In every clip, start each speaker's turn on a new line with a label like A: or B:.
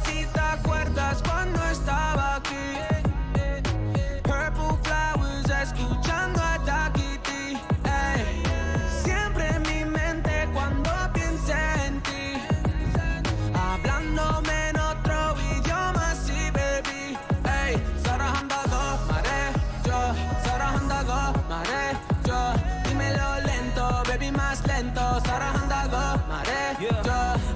A: si te acuerdas cuando estaba aquí. Purple flowers, escuchando a Takiti. Siempre en mi mente cuando piense en ti. Hablándome en otro idioma, sí, baby. 사랑한다고 말해줘, 사랑한다고 말해줘. dímelo lento, baby, más lento. 사랑한다고 말해줘.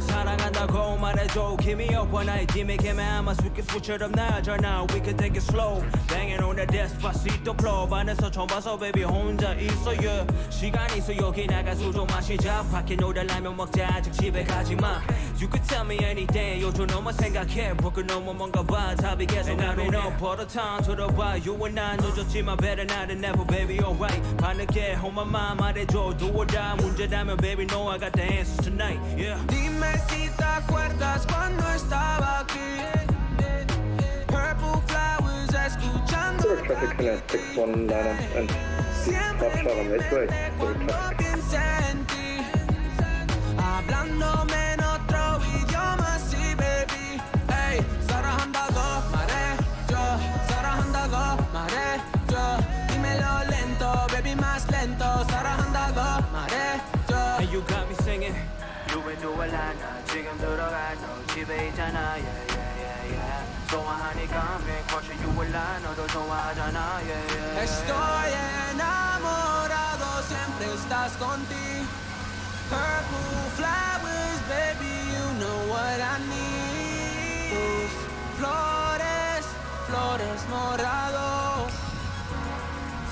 B: 사랑한다고 말해줘. Give me up when I dimmy, give me 아마 수기수처럼 나잖아. We can take it slow. Banging on the despacito club 안에서 처음 봐서 baby 혼자 있어 yeah. 시간 있어 여기 나가 술 좀 마시자. 밖에 놀아라면 먹자 아직 집에 가지마. You could tell me anything 요즘 너만 생각해. broken 너무 뭔가 봐 답이 계속 나는 버릇한 들어봐. You and I 늦었지만 better now than never baby alright. 밤늦게 on my mind 말해줘 do or die. 문제라면 baby no I got the answers tonight yeah.
A: Dime si te acuerdas cuando estaba aquí. Purple flowers, escuchando
C: Zurich traffic Cessna 619 and Shutdown Midway. Zurich traffic.
A: piense en ti. Hablándome en otro idioma, sí, baby. 사랑한다고 말해줘, 사랑한다고 말해줘. dímelo lento, baby, más lento. 사랑한다고 말해줘.
B: And you got me singing 유엔도 알라나 지금 들어가 너 집에 있잖아 yeah, yeah, yeah, yeah. 좋아하니까 맥거치 유올라 너도 좋아하잖아 yeah, yeah, yeah.
A: Estoy enamorado, siempre estás contigo. Purple flowers, baby, you know what I need. Flores, flores morado.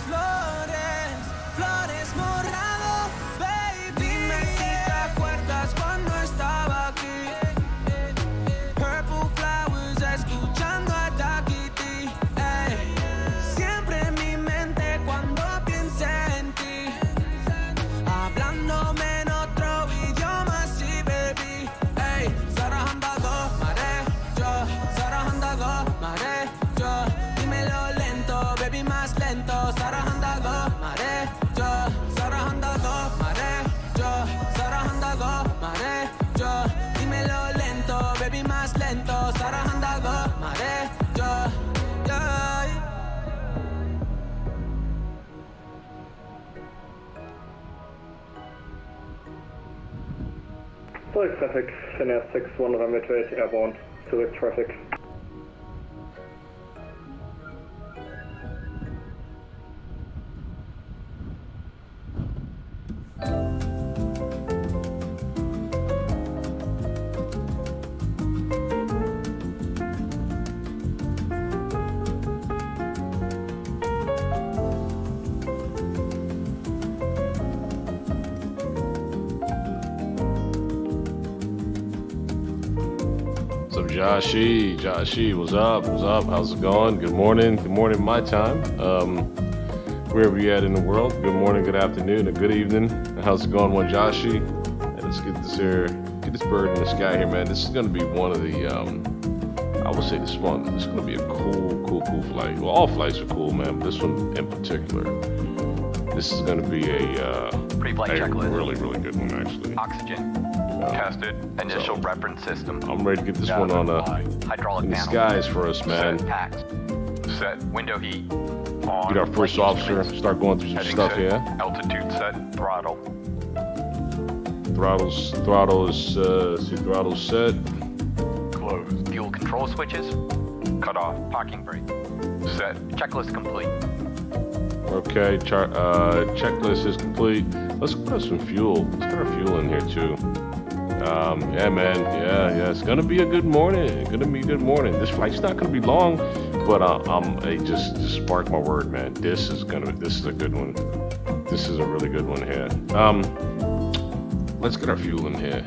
A: Flores, flores morado, baby. Dime si te acuerdas cuando estaba aquí. Purple flowers, escuchando a Takiti. Siempre en mi mente cuando piense en ti. Hablándome en otro idioma, sí, baby. 사랑한다고 말해줘, 사랑한다고 말해줘. dímelo lento, baby, más lento. 사랑한다고 말해줘, 사랑한다고 말해줘, 사랑한다고 말해줘. dímelo lento, baby, más lento. 사랑한다고 말해줘. Yeah.
C: Zurich traffic Cessna 619 midway airborne. Zurich traffic.
D: What's up, Joshi, what's up, how's it going? Good morning my time, wherever you're at in the world. Good morning, good afternoon, and good evening. How's it going, one Joshi? And let's get this bird in the sky here, man. This is gonna be one of the, I would say this is gonna be a cool flight. Well, all flights are cool, man, but this one in particular, this is gonna be a
E: pre-flight checklist.
D: Really good one, actually.
E: Oxygen. Tested. Initial reference system.
D: I'm ready to get this one on
E: hydraulic
D: in the
E: panel.
D: skies for us, man.
E: Set packs. Set window heat. On.
D: Get our first officer, start going through some
E: Heading
D: stuff
E: set.
D: here.
E: Altitude set. Throttle.
D: Throttle set.
E: Closed. Fuel control switches. Cut off. Parking brake. Set. Checklist complete.
D: Okay, checklist is complete. Let's put some fuel. Let's get our fuel in here too. Yeah, man. Yeah. It's gonna be a good morning. This flight's not gonna be long, but it just sparked my word, man. This is a good one. This is a really good one here. Let's get our fuel in here.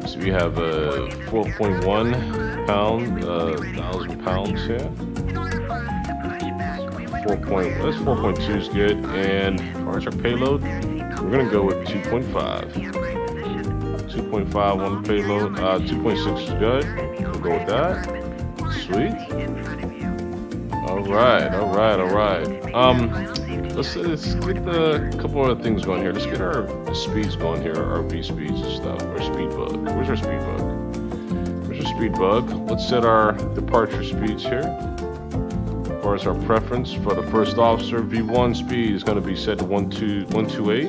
D: So we have 4.1 pound, 1,000 pounds here. 4.2 is good. And as far as our payload, we're gonna go with 2.5. 2.5 on the payload. 2.6 is good. We'll go with that. Sweet. All right. Let's get a couple other things going here. Let's get our speeds going here, our V speeds and stuff. Our speed book. Where's our speed book? speed bug. Let's set our departure speeds here. As far as our preference for the first officer, V1 speed is going to be set to 128.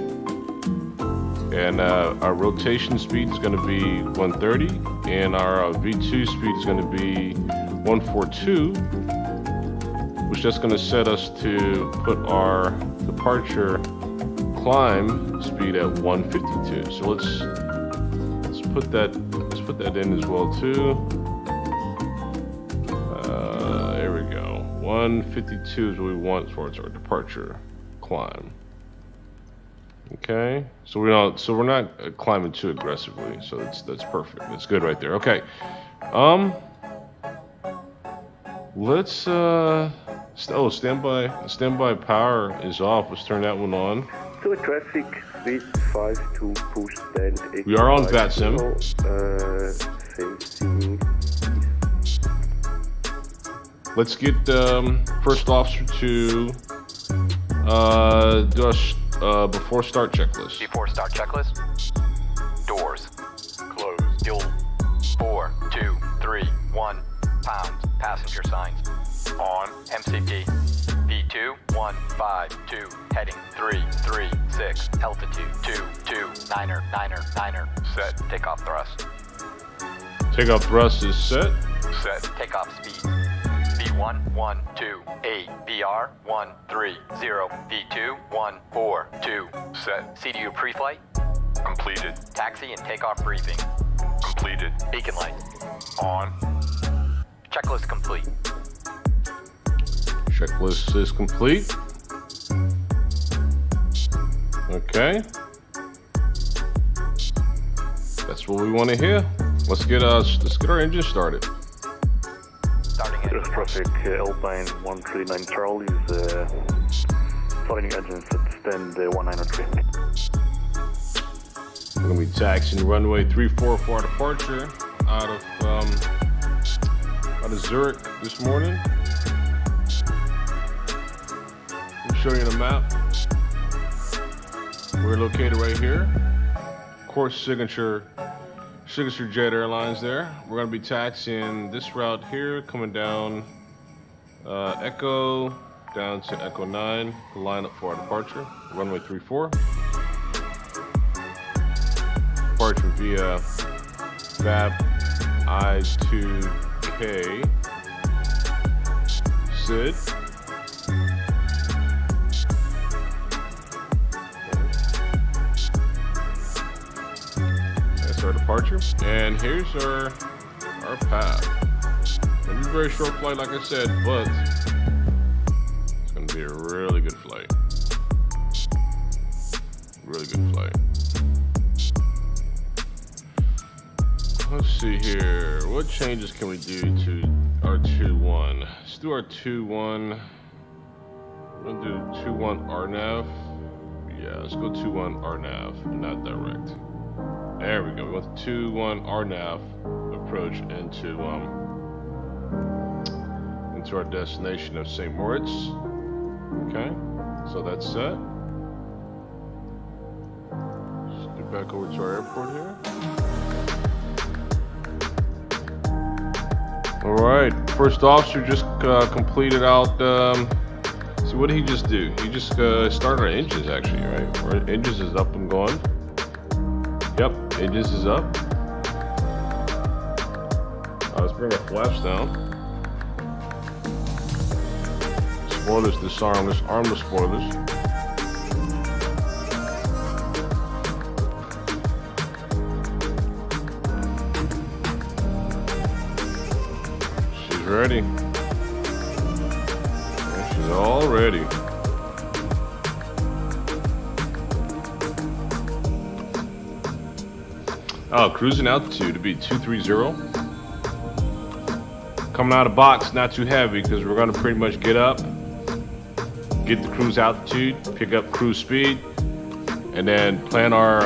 D: And our rotation speed is going to be 130. And our V2 speed is going to be 142. Which is going to set us to put our departure climb speed at 152. So let's put that in as well too. There we go. 152 is what we want as far as our departure climb. Okay, so we're not climbing too aggressively. So that's perfect. That's good right there. Okay. Let's standby power is off. Let's turn that one on.
C: To traffic with 52 push stand.
D: We are on VATSIM.
C: Facing.
D: Let's get first officer to do a before start checklist.
E: Before start checklist. Doors closed. Fuel 4, 2, 3, 1 pounds. Passenger signs on. MCP V2 152 heading 336 altitude 229er 9er set. Takeoff thrust.
D: Takeoff thrust is set.
E: Set. Takeoff speed V1 128 VR 130 V2 142 set. CDU pre-flight completed. Taxi and takeoff briefing completed. Beacon light on. Checklist complete.
D: Checklist is complete. Okay. That's what we want to hear. Let's get our engine started.
E: Starting engine.
C: Traffic Alpine 139 Charlie is starting engines at stand 193.
D: We're gonna be taxiing runway 34 for our departure out of Zurich this morning. I'll show you the map. We're located right here. Of course, signature Jet Airlines there. We're gonna be taxiing this route here, coming down Echo down to Echo 9 to line up for our departure. Runway 34. Departure via VAP I2K SID. That's our departure. And here's our path. It'll be a very short flight, like I said, but it's gonna be a really good flight. Really good flight. Let's see here. What changes can we do to our 2-1? Let's do our 2-1. We're gonna do 2-1 RNAV. Yeah, let's go 2-1 RNAV, not direct. There we go. We want the 2-1 RNAV approach into our destination of St. Moritz. Okay, so that's set. Let's get back over to our airport here. All right, first officer just completed out. See, what did he just do? He just started our engines, actually, right? Our engines is up and going. Yep, engines is up. Let's bring our flaps down. Spoilers disarm. Let's arm the spoilers. She's ready. Yeah, she's all ready. Oh, cruising altitude to be 230. Coming out of the box, not too heavy, because we're going to pretty much get up, get the cruise altitude, pick up cruise speed, and then plan our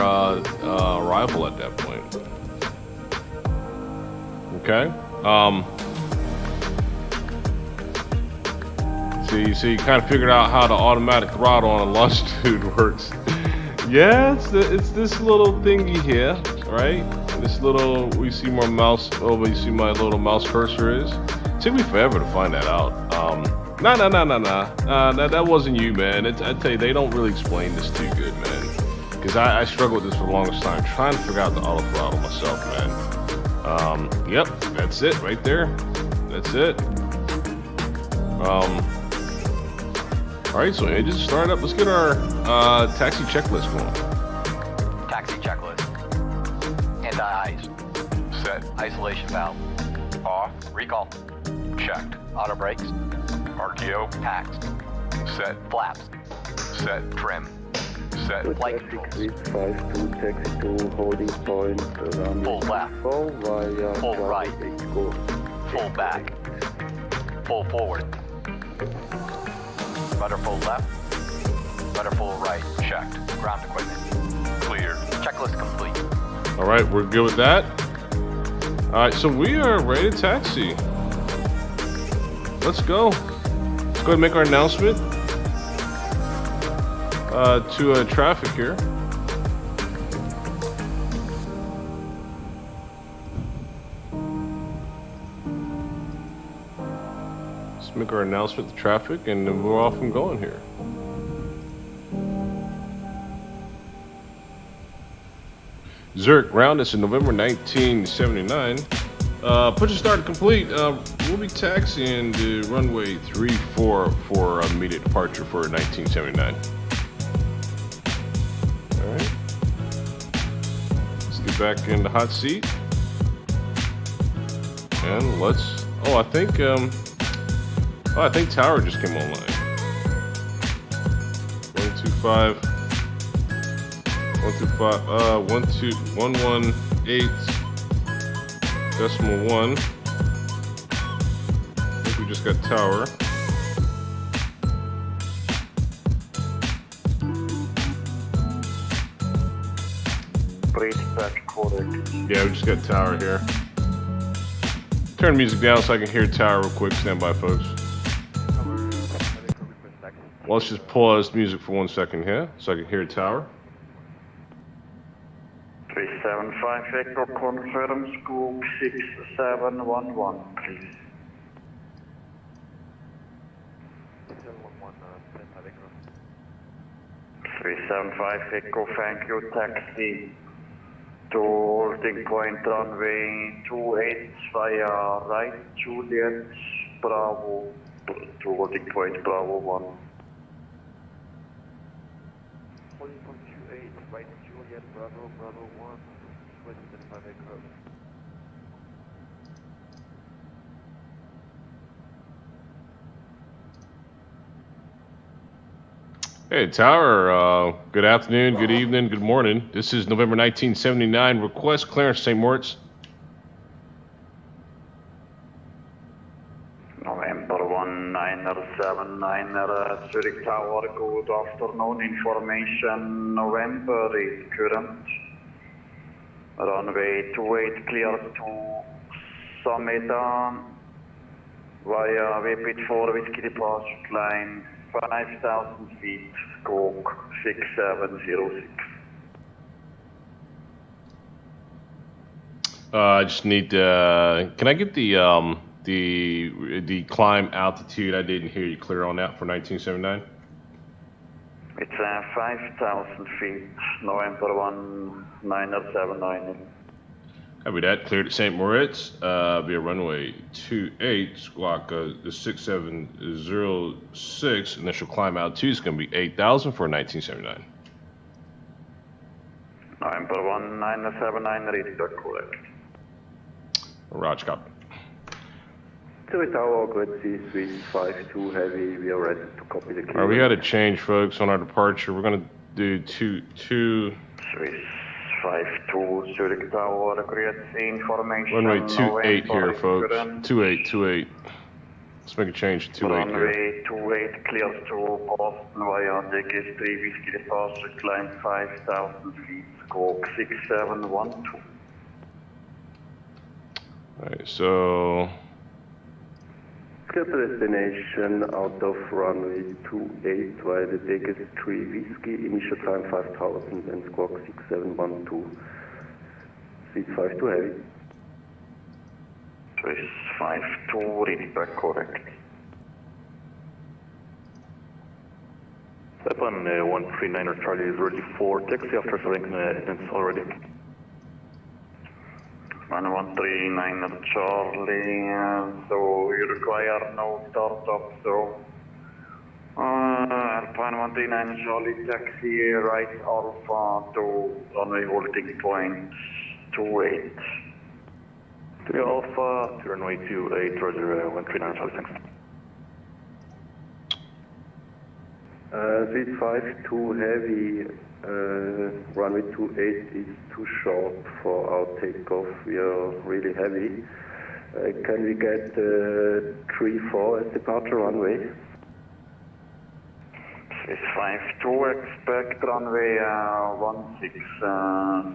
D: arrival at that point. Okay. So you kind of figured out how the automatic throttle on a Latitude works. Yeah, it's this little thingy here, right? This little, we see more mouse, oh, but you see my little mouse cursor is? It took me forever to find that out. Nah, that wasn't you, man. I tell you, they don't really explain this too good, man. Because I struggled with this for the longest time, trying to figure out the auto throttle myself, man. Yep, that's it right there. That's it. Alright, so engine start up. Let's get our taxi checklist going.
E: Taxi checklist. Anti-ice. Set isolation valve. Off. Recall. Checked. Auto brakes. RTO. Taxed. Set flaps. Set trim. Set flight controls.
F: 52 taxi to holding point.
E: Full left. Full right. Full back. Full forward. Rudder full left. Rudder full right. Checked. Ground equipment. Clear. Checklist complete.
D: All right, we're good with that. All right, so we are ready to taxi. Let's go. Let's go ahead and make our announcement to traffic here. Let's make our announcement to traffic, and then we're off and going here. Zurich, round this in November 1979. Push start complete. We'll be taxiing to runway 34 for immediate departure for 1979. All right. Let's get back in the hot seat. And let's. Oh, I think tower just came online. 125. 118.1. I think we just got tower.
C: Bridge back correct.
D: Yeah, we just got tower here. Turn music down so I can hear tower real quick. Stand by, folks. Well, let's just pause music for 1 second here so I can hear tower.
C: 375 Echo confirm scoop 6711, please. 375 Echo, thank you, taxi to holding point runway 28 via right, Juliet, Bravo, to holding point Bravo 1.
F: Holding point 28, right, Juliet, Bravo 1, 25 aircraft.
D: Hey, tower. Good afternoon, good evening, good morning. This is November 1979. Request clearance, St. Moritz.
C: November 1979 Zurich Tower, good afternoon. Information November is current. Runway 28 clear to Summit via Rapid 4 Whiskey departure climb 5,000 feet, squawk 6706.
D: I just need can I get the climb altitude? I didn't hear you clear on that for 1979.
C: It's 5,000 feet, November 1979.
D: Copy that. Cleared at St. Moritz via runway 28, squawk 6706. Initial climb altitude is going to be 8,000 for 1979.
C: November 1979, reading that correct.
D: Roger, copy.
F: Zurich Tower, Gretzky, Swiss 52 heavy, we are ready to copy the clear.
D: All right, we got to change, folks, on our departure. We're going to do two.
C: Swiss 52, Zurich Tower, Gretzky, information.
D: Runway 28 here, folks. 28. Let's make a change to 28 here.
C: Runway 28 clear to Boston via DGS 3 Whiskey departure, climb 5,000 feet, squawk 6712.
D: All right, so
F: Clear to destination out of runway 28 via the DGS 3 Whiskey, initial time 5,000 and squawk 6712. Sweet 52 heavy.
C: Swiss 52, ready back, correct.
F: Step on 139er Charlie is ready for taxi after starting engines already.
C: 139er Charlie, so you require no startup, so Alpine 139er Charlie taxi right Alpha to runway holding point 28.
F: To Alpha, to runway 28, roger 139er Charlie, thanks. Sweet 52 heavy, runway 28 is too short for our takeoff. We are really heavy. Can we get 34 as departure runway?
C: Swiss 52, expect runway 16,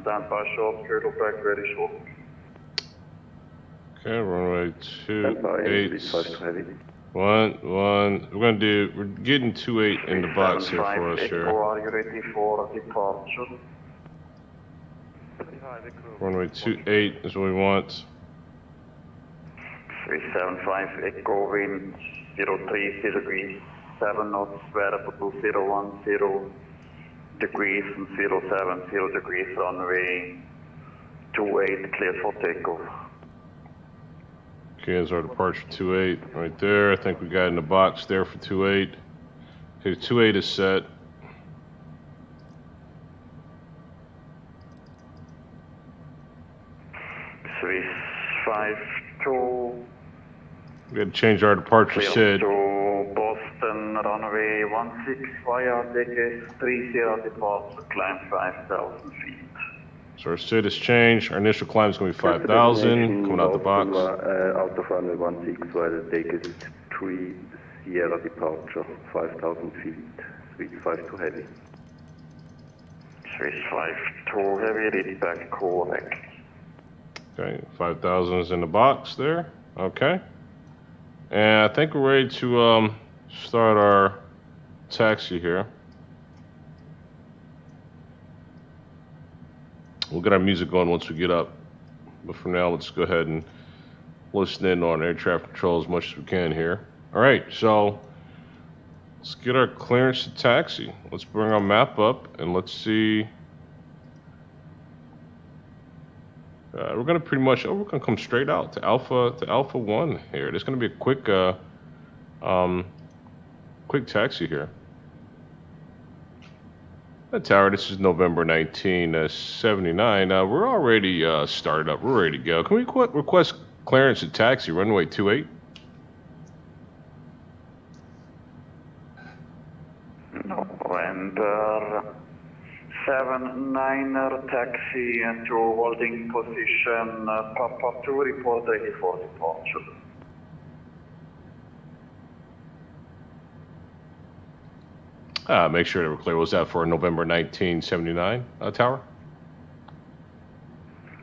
C: stand by short, cradle back very short.
D: Okay, runway 28.
F: Sweet 52 heavy.
D: We're getting 28 in the box here for us here.
C: Are you ready for departure?
D: Runway 28 is what we want.
C: 375 Echo, wind 03 degrees, 7 knots, variable 010 degrees and 070 degrees, runway 28, clear for takeoff.
D: Okay, that's our departure 28 right there. I think we got in the box there for 28. Okay, 28 is set.
C: Swiss 52.
D: We had to change our departure
C: Clear
D: SID.
C: to Boston, runway 16 via DKS 30 departure, climb 5,000 feet.
D: So our SID has changed. Our initial climb is going to be 5,000 coming out the box.
F: Out of runway 16 via the DKS 3 Sierra departure, 5,000 feet. Sweet 52 heavy.
C: Swiss 52 heavy, ready back, correct.
D: Okay, 5,000 is in the box there. Okay. And I think we're ready to start our taxi here. We'll get our music going once we get up. But for now, let's go ahead and listen in on air traffic control as much as we can here. All right, so let's get our clearance to taxi. Let's bring our map up and let's see. We're gonna pretty much, we're gonna come straight out to Alpha 1 here. There's gonna be a quick taxi here. Tower, this is November 1979. We're already started up. We're ready to go. Can we request clearance to taxi runway 28?
C: November 79er taxi to holding position, Papa 2 report ready for departure.
D: Make sure that we're clear. Was that for November 1979 tower?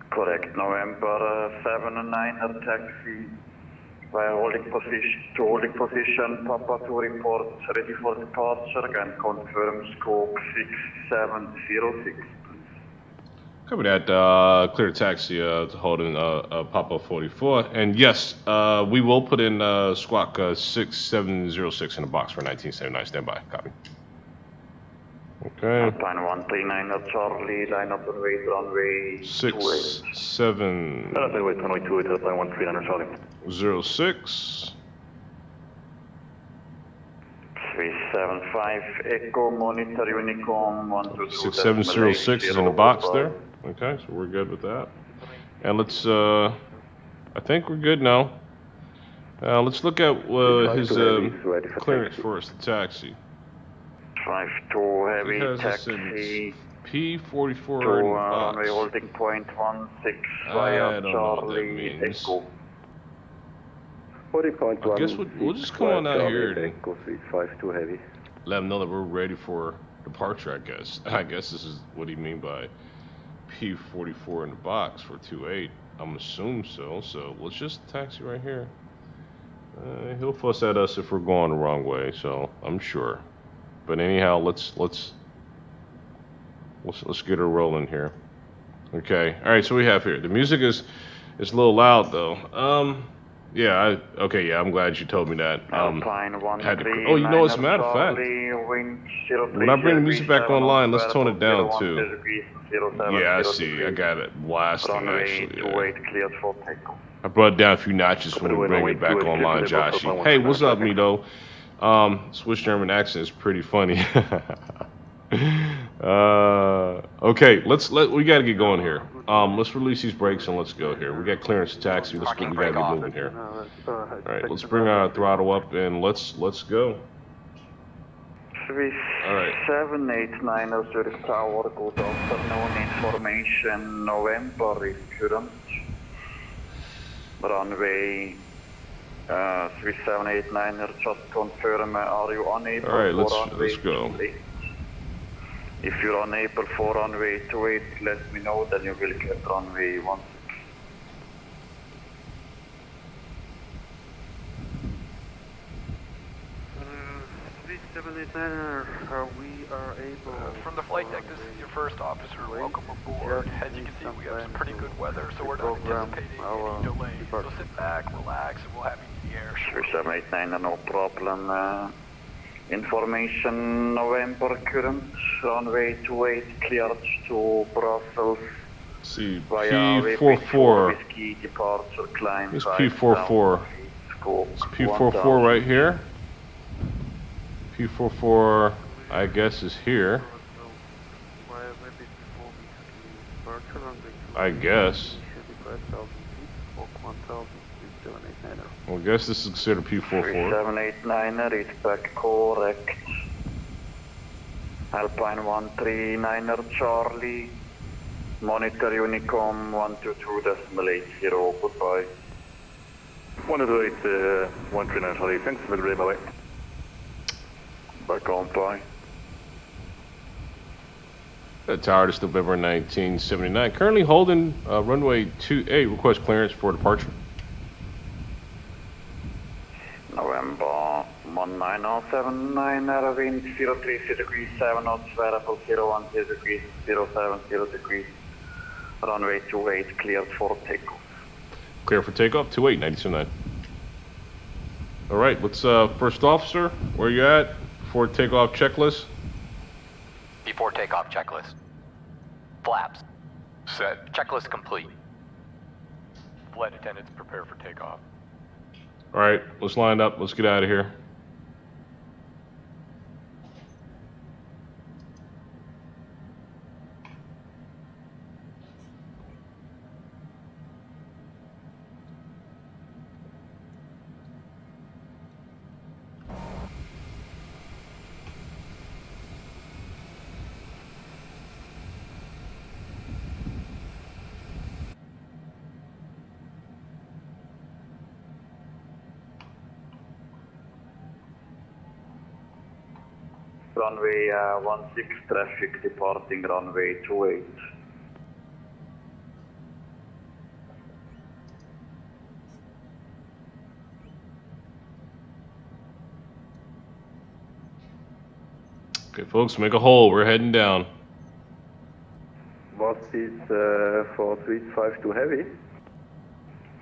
C: Correct. November 79er taxi via holding position, Papa 2 report ready for departure and confirm scope 6706.
D: Copy that. Clear taxi to holding Papa 44. And yes, we will put in squawk 6706 in the box for 1979. Stand by. Copy. Okay.
C: Alpine 139er Charlie, line up and wait, runway
D: 67.
F: Runway 28, Alpine 139er Charlie.
D: 06.
C: 375 Echo, monitor Unicom 122.
D: 6706 is in the box there. Okay, so we're good with that. And let's, I think we're good now. Let's look at his clearance for us, the taxi.
C: 52 heavy taxi.
D: P44
C: to
D: in the box.
C: runway holding point 16
D: I
C: via
D: don't know what that
C: Charlie
D: means.
C: Echo.
F: 40.1.
D: I guess we'll just come on out here and
F: Echo 352 heavy.
D: let him know that we're ready for departure, I guess. I guess this is what he mean by P44 in the box for 28. I'm assuming so. So let's just taxi right here. He'll fuss at us if we're going the wrong way, so I'm sure. But anyhow, let's get her rolling here. Okay. All right. So we have here. The music is a little loud though. Yeah. Okay. Yeah. I'm glad you told me that.
C: Alpine
D: Had to, oh, you know, as a matter of fact, when I bring the music back online, let's tone it down too. Yeah, I see. I got it blasting actually. Yeah. I brought it down a few notches when we bring it back online, Joshy. Hey, what's up, Mito? Swiss German accent is pretty funny. Okay, we gotta get going here. Let's release these brakes and let's go here. We got clearance to taxi. We gotta get moving here. All right, let's bring our throttle up and let's go.
C: Swiss 789 Zurich Tower, good afternoon, information November is current. Runway Swiss 789, just confirm, are you unable
D: all right,
C: for
D: let's go.
C: 28? If you're unable for runway 28, let me know, then you will get runway 16.
F: Swiss 789, we are able...
E: From the flight deck, this is your first officer. Welcome aboard. As you can see, we have some pretty good weather, so we're not anticipating any delays. So sit back, relax, and we'll have you in the air.
C: Swiss 789, no problem. Information November current, runway 28 cleared to Brussels.
D: See,
C: via
D: P44.
C: Whiskey departure climb.
D: It's P44. It's P44 right here. P44, I guess, is here. I guess. Well, I guess this is considered P44.
C: 789, read back correct. Alpine 139 Charlie. Monitor Unicom 122.80, goodbye.
F: 128, 139 Charlie, thanks for the bye.
C: Back on, bye.
D: Tower is November 1979. Currently holding runway 28. Request clearance for departure.
C: November 19079, wind 030 degrees, 7 knots, variable 010 degrees, 070 degrees. Runway 28 cleared for takeoff.
D: Clear for takeoff, 28, 979. All right, let's, first officer, where you at? Before takeoff checklist?
E: Before takeoff checklist. Flaps. Set. Checklist complete. Flight attendants prepare for takeoff.
D: All right, let's line up. Let's get out of here.
C: Runway 16 traffic departing runway 28.
D: Okay, folks, make a hole. We're heading down.
F: Was this for Swiss 52 heavy?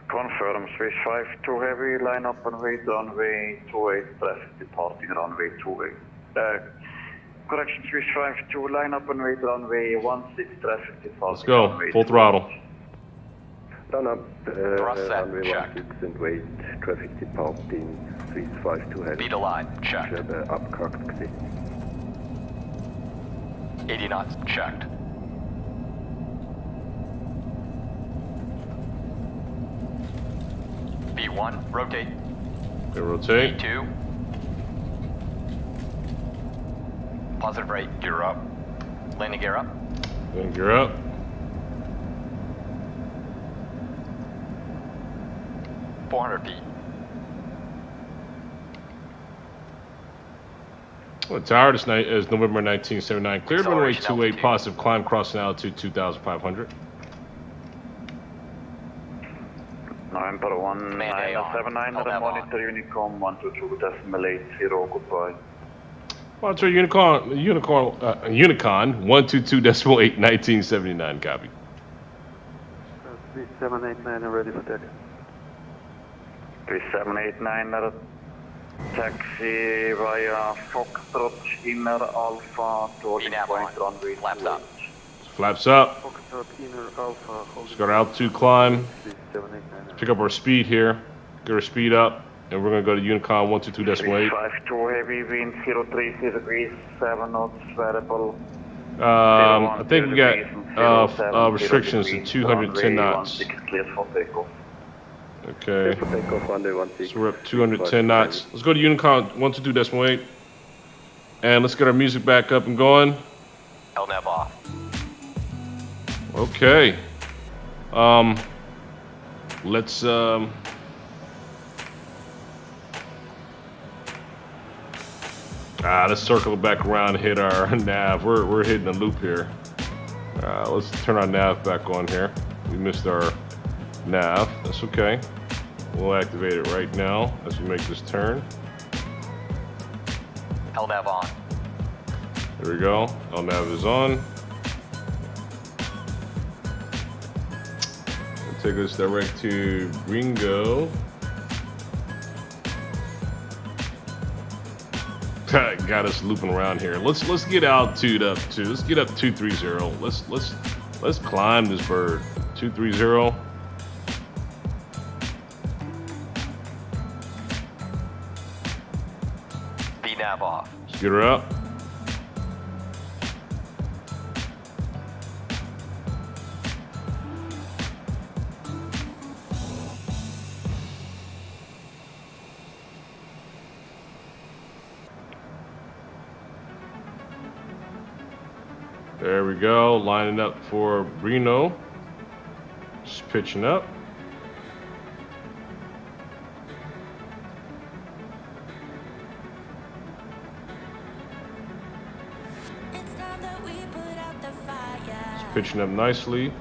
C: Confirm Swiss 52 heavy, line up and wait runway 28 traffic departing runway 28. Correction, Swiss 52, line up and wait runway 16 traffic departing.
D: Let's go, full throttle.
F: Run up runway
E: check.
F: 16 and wait, traffic departing Swiss 52 heavy.
E: Speed align, checked.
F: Abgehakt gesehen.
E: 80 knots, checked. B1, rotate.
D: Okay, rotate.
E: B2. Positive rate, gear up. Landing gear up.
D: Landing gear up.
E: feet.
D: Well, tower is November 1979. Cleared runway 28, positive climb crossing altitude 2,500.
C: November 1979, monitor Unicom 122.80, goodbye.
D: Monitor Unicon 122.8, 1979, copy.
F: 3789 ready for taxi.
C: 3789 taxi via Foxtrot inner Alpha towards point runway 28.
D: Flaps up.
F: Foxtrot inner Alpha.
D: Let's go to altitude climb. Pick up our speed here. Get our speed up. And we're going to go to Unicon 122.8.
C: 352 heavy wind 030 degrees 7 knots variable.
D: I think we got restrictions to 210 knots.
C: Cleared for takeoff.
D: Okay. So we're up 210 knots. Let's go to Unicon 122.8. And let's get our music back up and going.
E: LNAV off.
D: Okay. Let's let's circle back around and hit our nav. We're hitting a loop here. Let's turn our nav back on here. We missed our nav. That's okay. We'll activate it right now as we make this turn.
E: LNAV on.
D: There we go. LNAV is on. We'll take us direct to Ringo. Got us looping around here. Let's get altitude up to. Let's get up 230. Let's climb this bird. 230.
E: VNAV off.
D: Let's get her up. There we go, lining up for Reno. Just pitching up. Just pitching up nicely.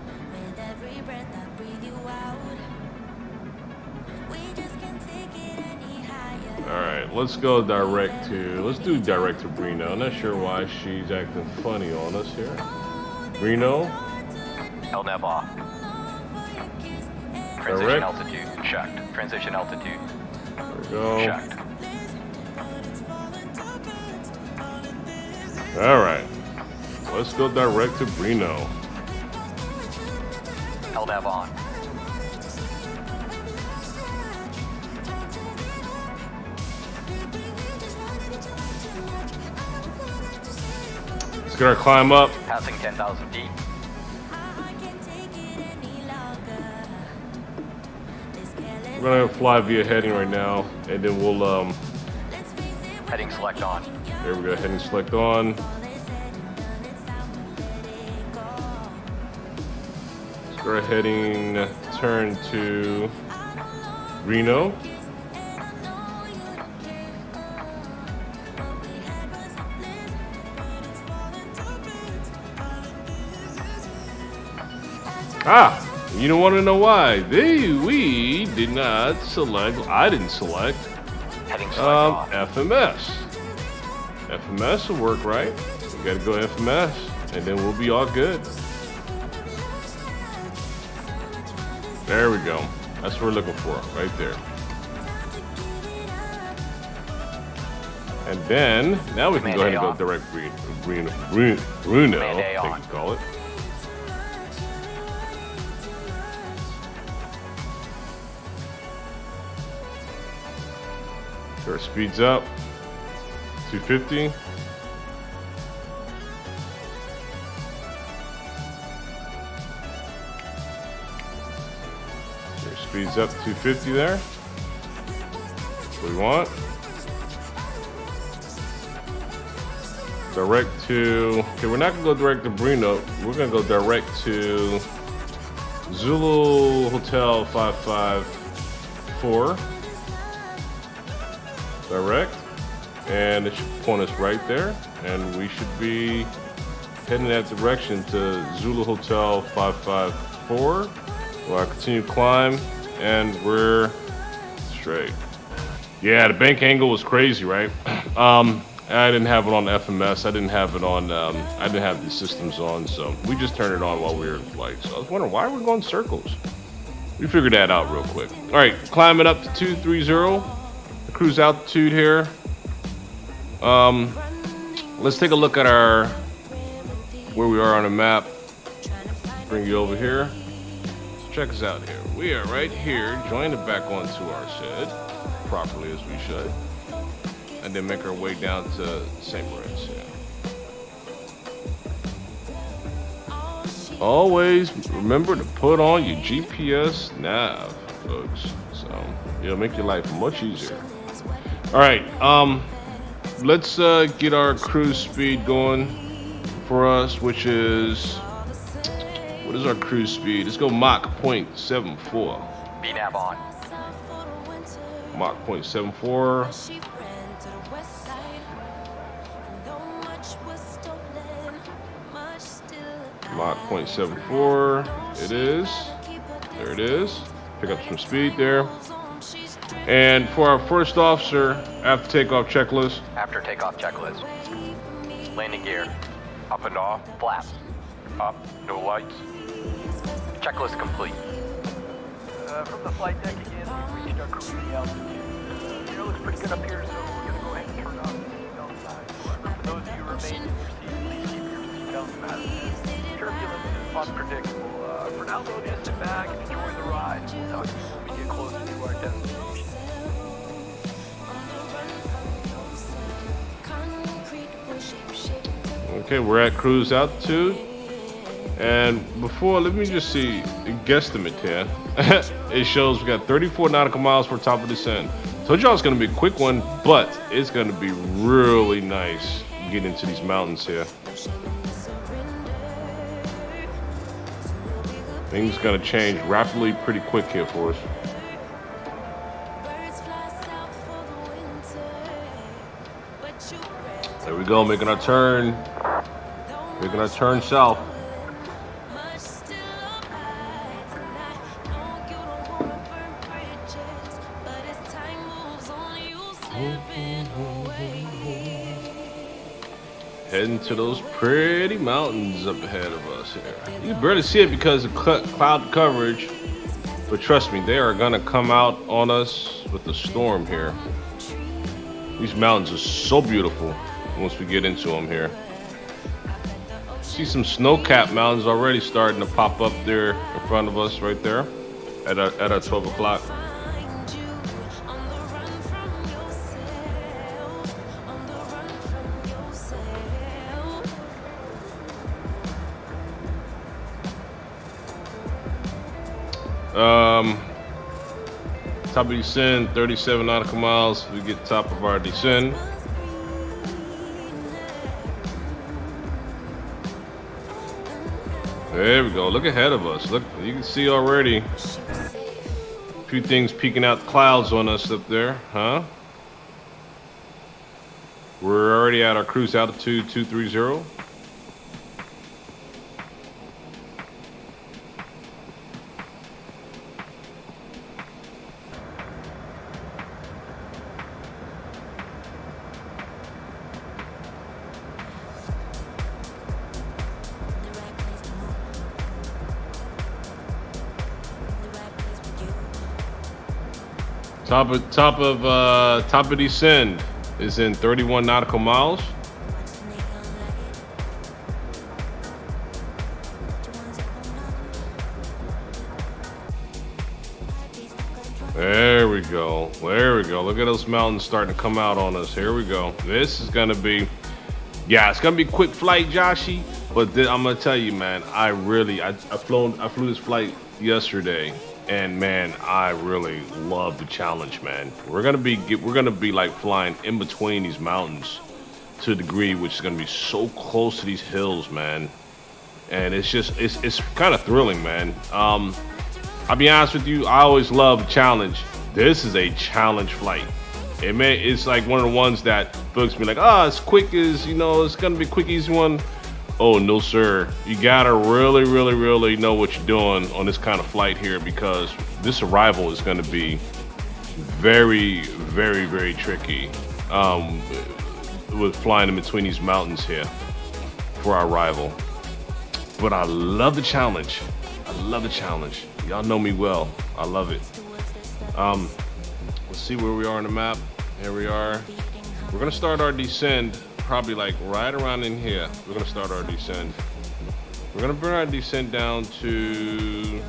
D: Alright, let's go direct to, let's do direct to Reno. I'm not sure why she's acting funny on us here. Reno.
E: LNAV off. Transition altitude, checked. Transition altitude.
D: There we go.
E: Checked.
D: Alright, let's go direct to Reno.
E: LNAV on.
D: Let's get our climb up.
E: Passing 10,000 feet.
D: We're gonna fly via heading right now, and then we'll
E: Heading select on.
D: there we go, heading select on. Let's go heading turn to Reno. You don't want to know why? We did not select. I didn't select
E: Heading select off.
D: FMS. FMS will work, right? We got to go FMS, and then we'll be all good. There we go. That's what we're looking for, right there. And then now we can go ahead and go direct Reno, I think you call it. Our speeds up, 250. Our speeds up, 250 there. That's what we want. Direct to, okay, we're not gonna go direct to Reno. We're gonna go direct to Zulu Hotel 554. Direct, and it should point us right there, and we should be heading that direction to Zulu Hotel 554. We'll continue climb, and we're straight. Yeah, the bank angle was crazy, right? I didn't have it on FMS. I didn't have it on. I didn't have the systems on, so we just turned it on while we were in flight. So I was wondering why we're going circles. We figured that out real quick. All right, climbing up to 230, the cruise altitude here. Let's take a look at where we are on the map. Bring you over here. So check us out here. We are right here, join it back onto our shed, properly as we should. And then make our way down to St. Moritz here. Always remember to put on your GPS nav, folks. So it'll make your life much easier. All right, let's get our cruise speed going for us, which is, what is our cruise speed? Let's go Mach 0.74.
E: VNAV on.
D: Mach 0.74. Mach 0.74. It is. There it is. Pick up some speed there. And for our first officer, after takeoff checklist.
E: After takeoff checklist. Landing gear. Up and off. Flaps. Up. No lights. Checklist complete. From the flight deck again, we've reached our cruising altitude. The air looks pretty good up here, so we're going to go ahead and turn off the seatbelt signs. For those of you who remain in your seats, please keep your seatbelts fastened. Turbulence is unpredictable. For now, though, just sit back and enjoy the ride. We'll talk to you when we get closer to our destination.
D: Okay, we're at cruise altitude. And before, let me just see a guesstimate here. It shows we got 34 nautical miles for top of descent. Told y'all it's gonna be a quick one, but it's gonna be really nice getting into these mountains here. Things gonna change rapidly, pretty quick here for us. There we go, making our turn. Making our turn south. Heading to those pretty mountains up ahead of us here. You can barely see it because of cloud coverage, but trust me, they are gonna come out on us with the storm here. These mountains are so beautiful once we get into them here. See some snow-capped mountains already starting to pop up there in front of us right there at our 12 o'clock. Top of descent, 37 nautical miles. We get top of our descent. There we go. Look ahead of us. Look, you can see already a few things peeking out the clouds on us up there, huh? We're already at our cruise altitude 230. Top of descend is in 31 nautical miles. There we go. There we go. Look at those mountains starting to come out on us. Here we go. This is gonna be, yeah, it's gonna be a quick flight, Joshy. But I'm gonna tell you, man, I flew this flight yesterday. And man, I really love the challenge, man. We're gonna be like flying in between these mountains to a degree, which is gonna be so close to these hills, man. And it's kind of thrilling, man. I'll be honest with you, I always love a challenge. This is a challenge flight. It's like one of the ones that folks be like, it's quick as, it's gonna be a quick, easy one. Oh, no, sir. You gotta really, really, really know what you're doing on this kind of flight here, because this arrival is gonna be very, very, very tricky with flying in between these mountains here for our arrival. But I love the challenge. I love the challenge. Y'all know me well. I love it. Let's see where we are on the map. Here we are. We're gonna start our descent probably like right around in here. We're gonna start our descent. We're gonna bring our descent down to,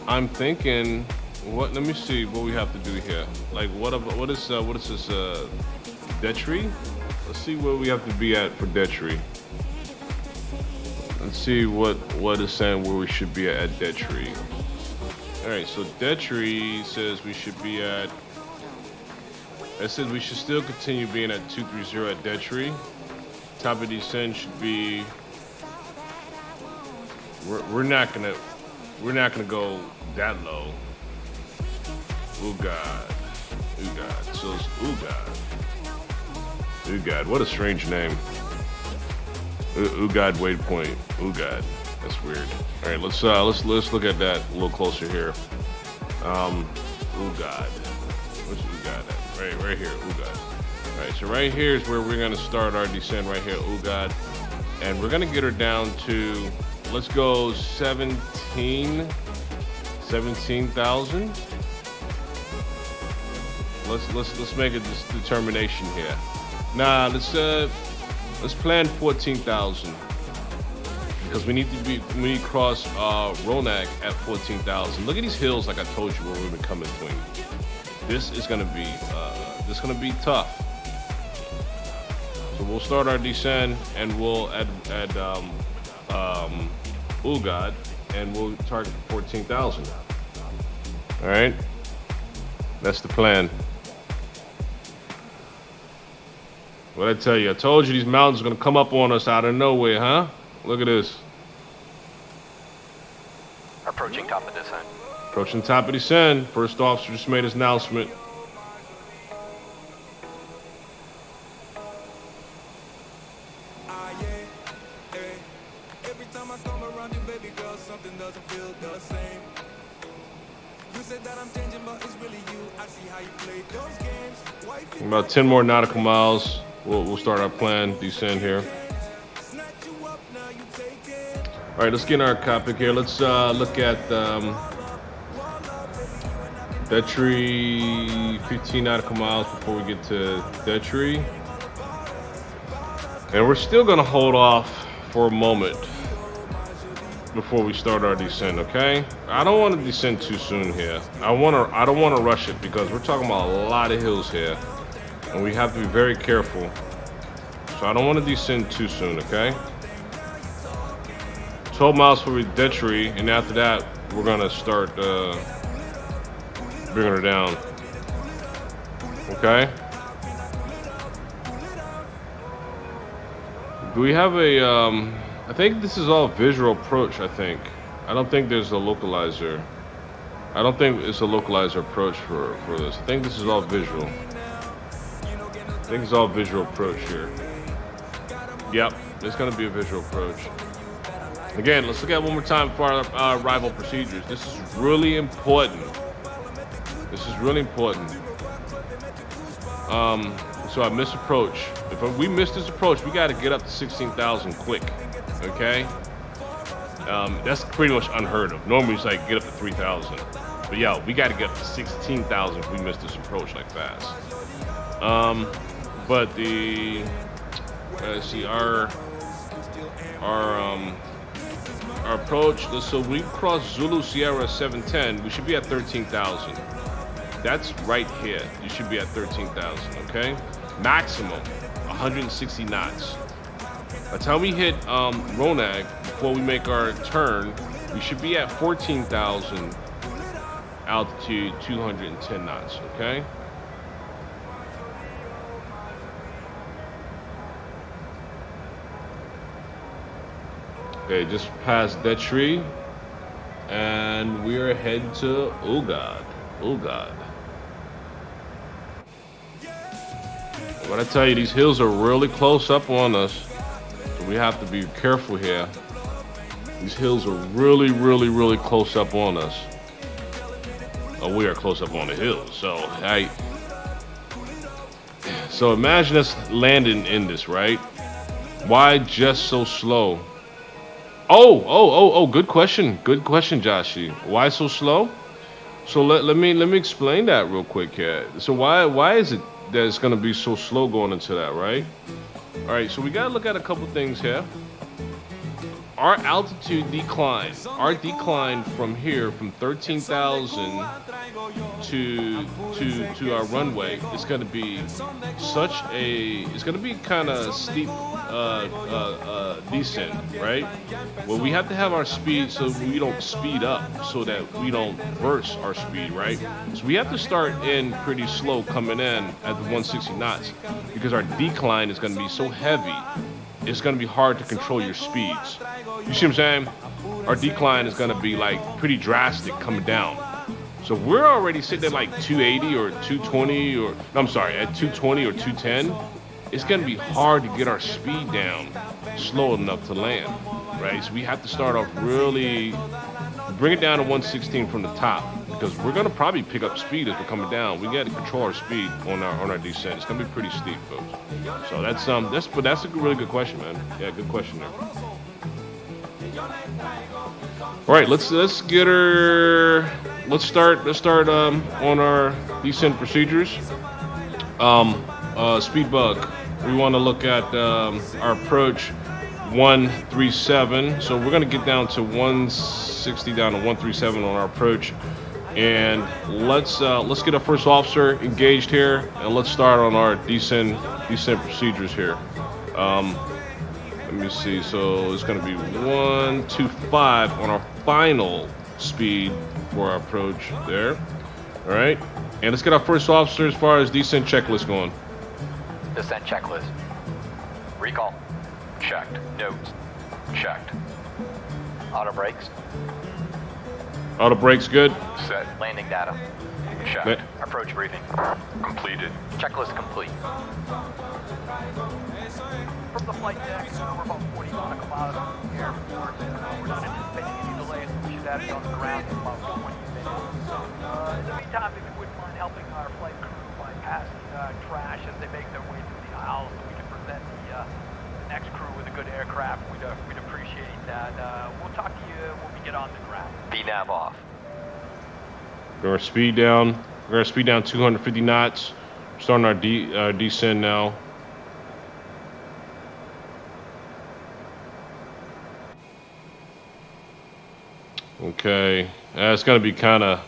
D: I'm thinking, what? Let me see what we have to do here. Like what is this Detry? Let's see where we have to be at for Detry. Let's see what is saying where we should be at Detry. All right, so Detry says we should be at. It says we should still continue being at 230 at Detry. Top of descent should be. We're not gonna go that low. Oh God. Oh God. So it's oh God. Oh God. What a strange name. Oh God. Waypoint. Oh God. That's weird. All right. Let's look at that a little closer here. Oh God. What's oh God at? Right here. Oh God. All right. So right here is where we're gonna start our descent. Right here. Oh God. And we're gonna get her down to. Let's go 17,000. Let's make a determination here. Nah, let's plan 14,000 because we need to cross Ronak at 14,000. Look at these hills, like I told you, where we've been coming between. This is gonna be tough. So we'll start our descent and we'll add Ugad, and we'll target 14,000. All right, that's the plan. What I tell you? I told you these mountains are gonna come up on us out of nowhere, huh? Look at this.
E: Approaching top of descent.
D: Approaching top of descent. First officer just made his announcement. About 10 more nautical miles. We'll start our plan, descend here. All right, let's get in our cockpit here. Let's look at Detry, 15 nautical miles before we get to Detry. And we're still gonna hold off for a moment before we start our descent, okay? I don't want to descend too soon here. I don't want to rush it because we're talking about a lot of hills here, and we have to be very careful. So I don't want to descend too soon, okay? 12 miles for Detry, and after that, we're gonna start bringing her down. Okay? Do we have a I think this is all visual approach, I think. I don't think there's a localizer. I don't think it's a localizer approach for this. I think this is all visual. I think it's all visual approach here. Yep, it's gonna be a visual approach. Again, let's look at it one more time for our arrival procedures. This is really important. This is really important. So I missed approach. If we miss this approach, we gotta get up to 16,000 quick. Okay, that's pretty much unheard of. Normally it's like get up to 3,000, but yeah, we got to get up to 16,000 if we miss this approach like fast. But the let's see our approach. So we cross Zulu Sierra 710. We should be at 13,000. That's right here. You should be at 13,000. Okay, maximum 160 knots. By the time we hit Ronak, before we make our turn, we should be at 14,000 altitude, 210 knots, okay? Okay, just past Detry, and we're heading to Ugad. What I tell you, these hills are really close up on us. We have to be careful here. These hills are really, really, really close up on us. Oh, we are close up on the hills. So imagine us landing in this, right? Why just so slow? Oh, good question. Good question, Joshy. Why so slow? So let me explain that real quick here. So why is it that it's gonna be so slow going into that, right? All right, so we gotta look at a couple things here. Our altitude decline. Our decline from here, from 13,000 to our runway, is going to be it's going to be kind of steep descent, right? Well, we have to have our speed so we don't speed up, so that we don't burst our speed, right? So we have to start in pretty slow coming in at the 160 knots, because our decline is going to be so heavy. It's going to be hard to control your speeds. You see what I'm saying? Our decline is going to be like pretty drastic coming down. So we're already sitting at like 280 or 220 or, no, I'm sorry, at 220 or 210. It's going to be hard to get our speed down slow enough to land, right? So we have to start off really, bring it down to 116 from the top, because we're going to probably pick up speed as we're coming down. We got to control our speed on our descent. It's going to be pretty steep, folks. So that's a really good question, man. Yeah, good question there. All right, let's get her. Let's start on our descent procedures. Speed bug. We want to look at our approach 137. So we're going to get down to 160 down to 137 on our approach, and let's get our first officer engaged here, and let's start on our descent procedures here. Let me see. So it's going to be 125 on our final speed for our approach there. All right, and let's get our first officer as far as descent checklist going.
E: Descent checklist. Recall. Checked. Notes. Checked. Auto brakes.
D: Auto brakes good.
E: Set. Landing data. Checked. Approach briefing. Completed. Checklist complete.
G: From the flight deck, we're about 40 nautical miles from the airport. We're not anticipating any delays. We should have it on the ground in about 20 minutes. In the meantime, if you wouldn't mind helping our flight crew bypass trash as they make their way through the aisle, so we can present the next crew with a good aircraft, we'd appreciate that. We'll talk to you when we get on the ground.
E: VNAV off.
D: We're gonna speed down. We're gonna speed down 250 knots. Starting our descent now. Okay, it's gonna be kind of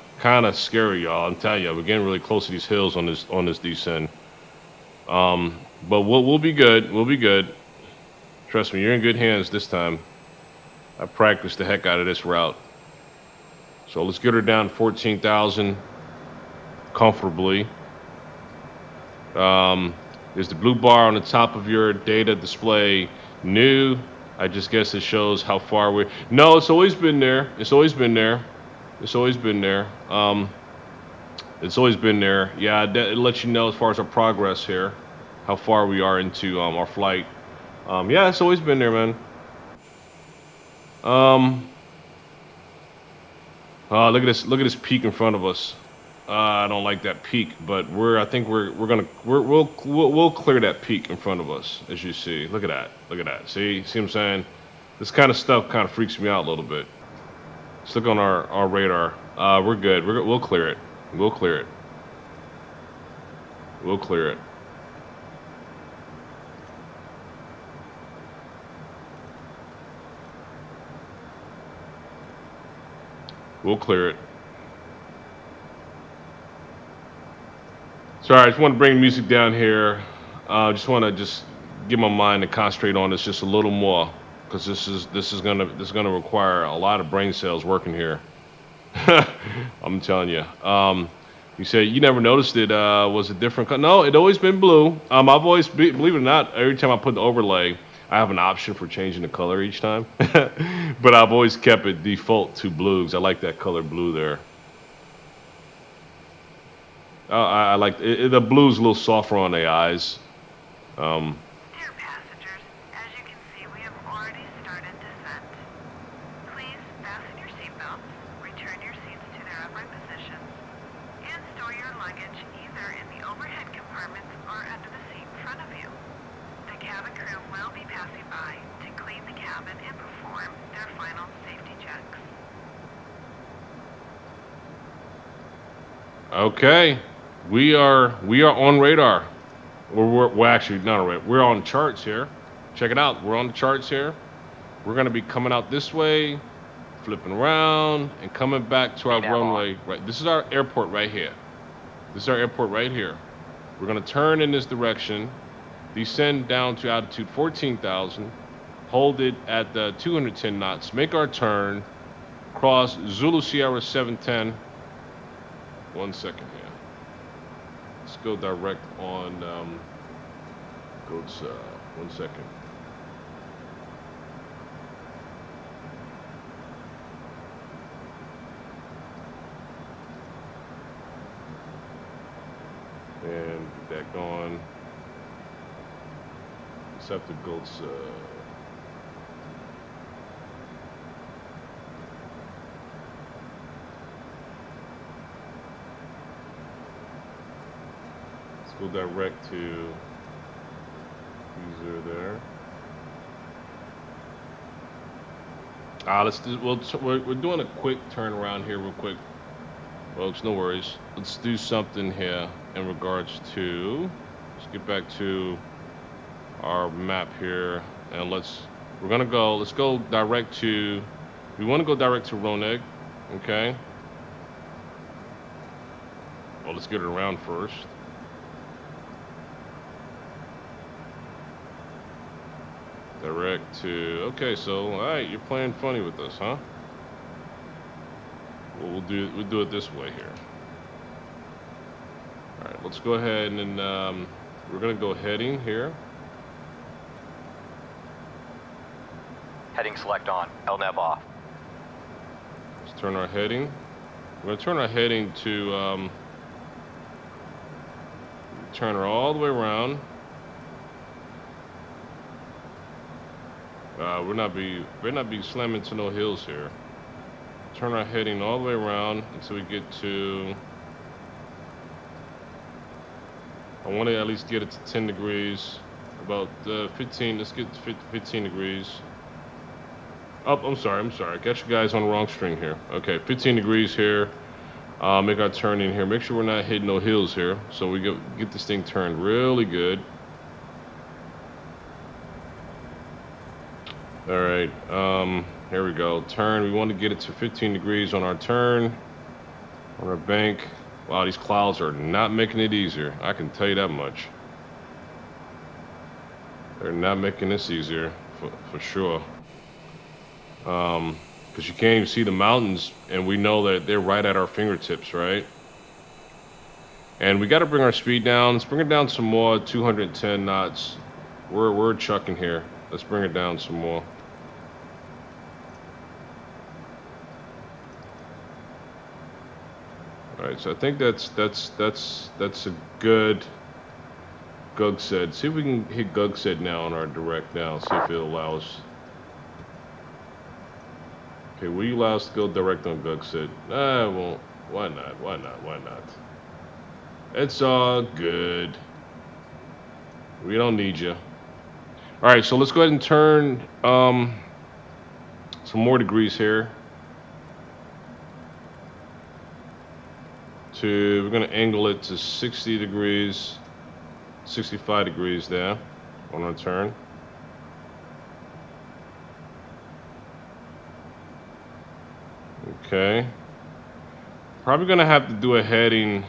D: scary, y'all. I'm telling you, we're getting really close to these hills on this descent. But we'll be good. We'll be good. Trust me, you're in good hands this time. I practiced the heck out of this route. So let's get her down to 14,000 comfortably. There's the blue bar on the top of your data display. New. I just guess it shows how far we're. No, it's always been there. It's always been there. It's always been there. It's always been there. Yeah, it lets you know as far as our progress here, how far we are into our flight. Yeah, it's always been there, man. Look at this. Look at this peak in front of us. I don't like that peak, but I think we'll clear that peak in front of us, as you see. Look at that. Look at that. See what I'm saying? This kind of stuff kind of freaks me out a little bit. Let's look on our radar. We're good. We'll clear it. We'll clear it. We'll clear it. We'll clear it. Sorry, I just want to bring music down here. I just want to get my mind to concentrate on this just a little more, because this is gonna require a lot of brain cells working here. I'm telling you. You say you never noticed it was a different color. No, it always been blue. I've always, believe it or not, every time I put the overlay, I have an option for changing the color each time. But I've always kept it default to blue, because I like that color blue there. I like it. The blue's a little softer on the eyes.
H: Dear passengers, as you can see, we have already started descent. Please fasten your seatbelts, return your seats to their upright positions, and store your luggage either in the overhead compartments or under the seat in front of you. The cabin crew will be passing by to clean the cabin and perform their
D: Okay, we are on radar. We're actually not on radar. We're on charts here. Check it out. We're on the charts here. We're gonna be coming out this way, flipping around, and coming back to our runway. Right. This is our airport right here. This is our airport right here. We're gonna turn in this direction, descend down to altitude 14,000, hold it at 210 knots, make our turn, cross Zulu Sierra 710. 1 second here. Let's go direct on, go to, 1 second. And get that going. Let's have to go to, go direct to user there. Let's do. We're doing a quick turnaround here, real quick, folks. No worries. Let's do something here in regards to. Let's get back to our map here, and let's go direct to. We want to go direct to Roneg, okay? Well, let's get it around first. Direct to, okay, so all right, you're playing funny with us, huh? Well, we'll do it this way here. All right, let's go ahead and we're gonna go heading here.
E: Heading select on. LNAV off.
D: Let's turn our heading. We're gonna turn our heading to turn her all the way around. We're not be slamming to no hills here. Turn our heading all the way around until we get to. I want to at least get it to 10 degrees. About 15. Let's get to 15 degrees. Oh, I'm sorry. I got you guys on the wrong string here. Okay, 15 degrees here. Make our turn in here. Make sure we're not hitting no hills here. So we get this thing turned really good. All right, here we go. Turn, we want to get it to 15 degrees on our turn, on our bank. Wow, these clouds are not making it easier. I can tell you that much. They're not making this easier, for sure. Because you can't even see the mountains, and we know that they're right at our fingertips, right? And we got to bring our speed down. Let's bring it down some more, 210 knots. We're chucking here. Let's bring it down some more. All right, so I think that's a good Gugset. See if we can hit Gugset now on our direct now. See if it'll allow us. Okay, will you allow us to go direct on Gugset? I won't. Why not? Why not? Why not? It's all good. We don't need you. All right, so let's go ahead and turn some more degrees here. We're gonna angle it to 60 degrees, 65 degrees there on our turn. Okay. Probably gonna have to do a heading.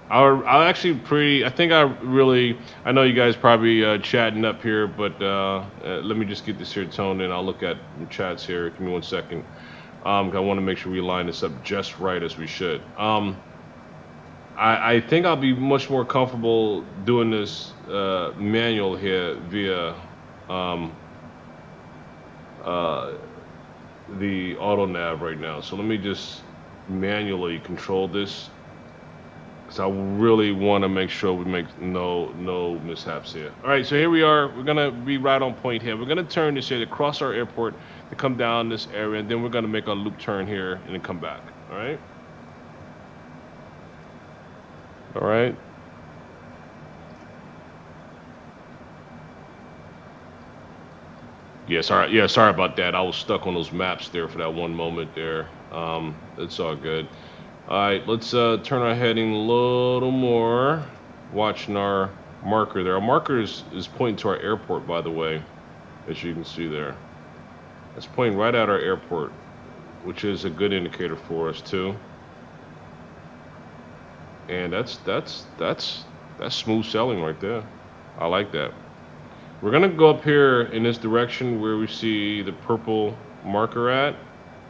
D: I'll actually I know you guys probably chatting up here, but let me just get this here toned in. I'll look at the chats here. Give me 1 second. I want to make sure we line this up just right as we should. I think I'll be much more comfortable doing this manual here via the auto nav right now. So let me just manually control this, because I really want to make sure we make no mishaps here. All right, so here we are. We're gonna be right on point here. We're gonna turn this here to cross our airport to come down this area, and then we're gonna make a loop turn here and then come back. All right. All right. Yeah, sorry about that. I was stuck on those maps there for that one moment there. It's all good. Alright, let's turn our heading a little more. Watching our marker there. Our marker is pointing to our airport, by the way, as you can see there. It's pointing right at our airport, which is a good indicator for us too. And that's smooth sailing right there. I like that. We're gonna go up here in this direction where we see the purple marker at.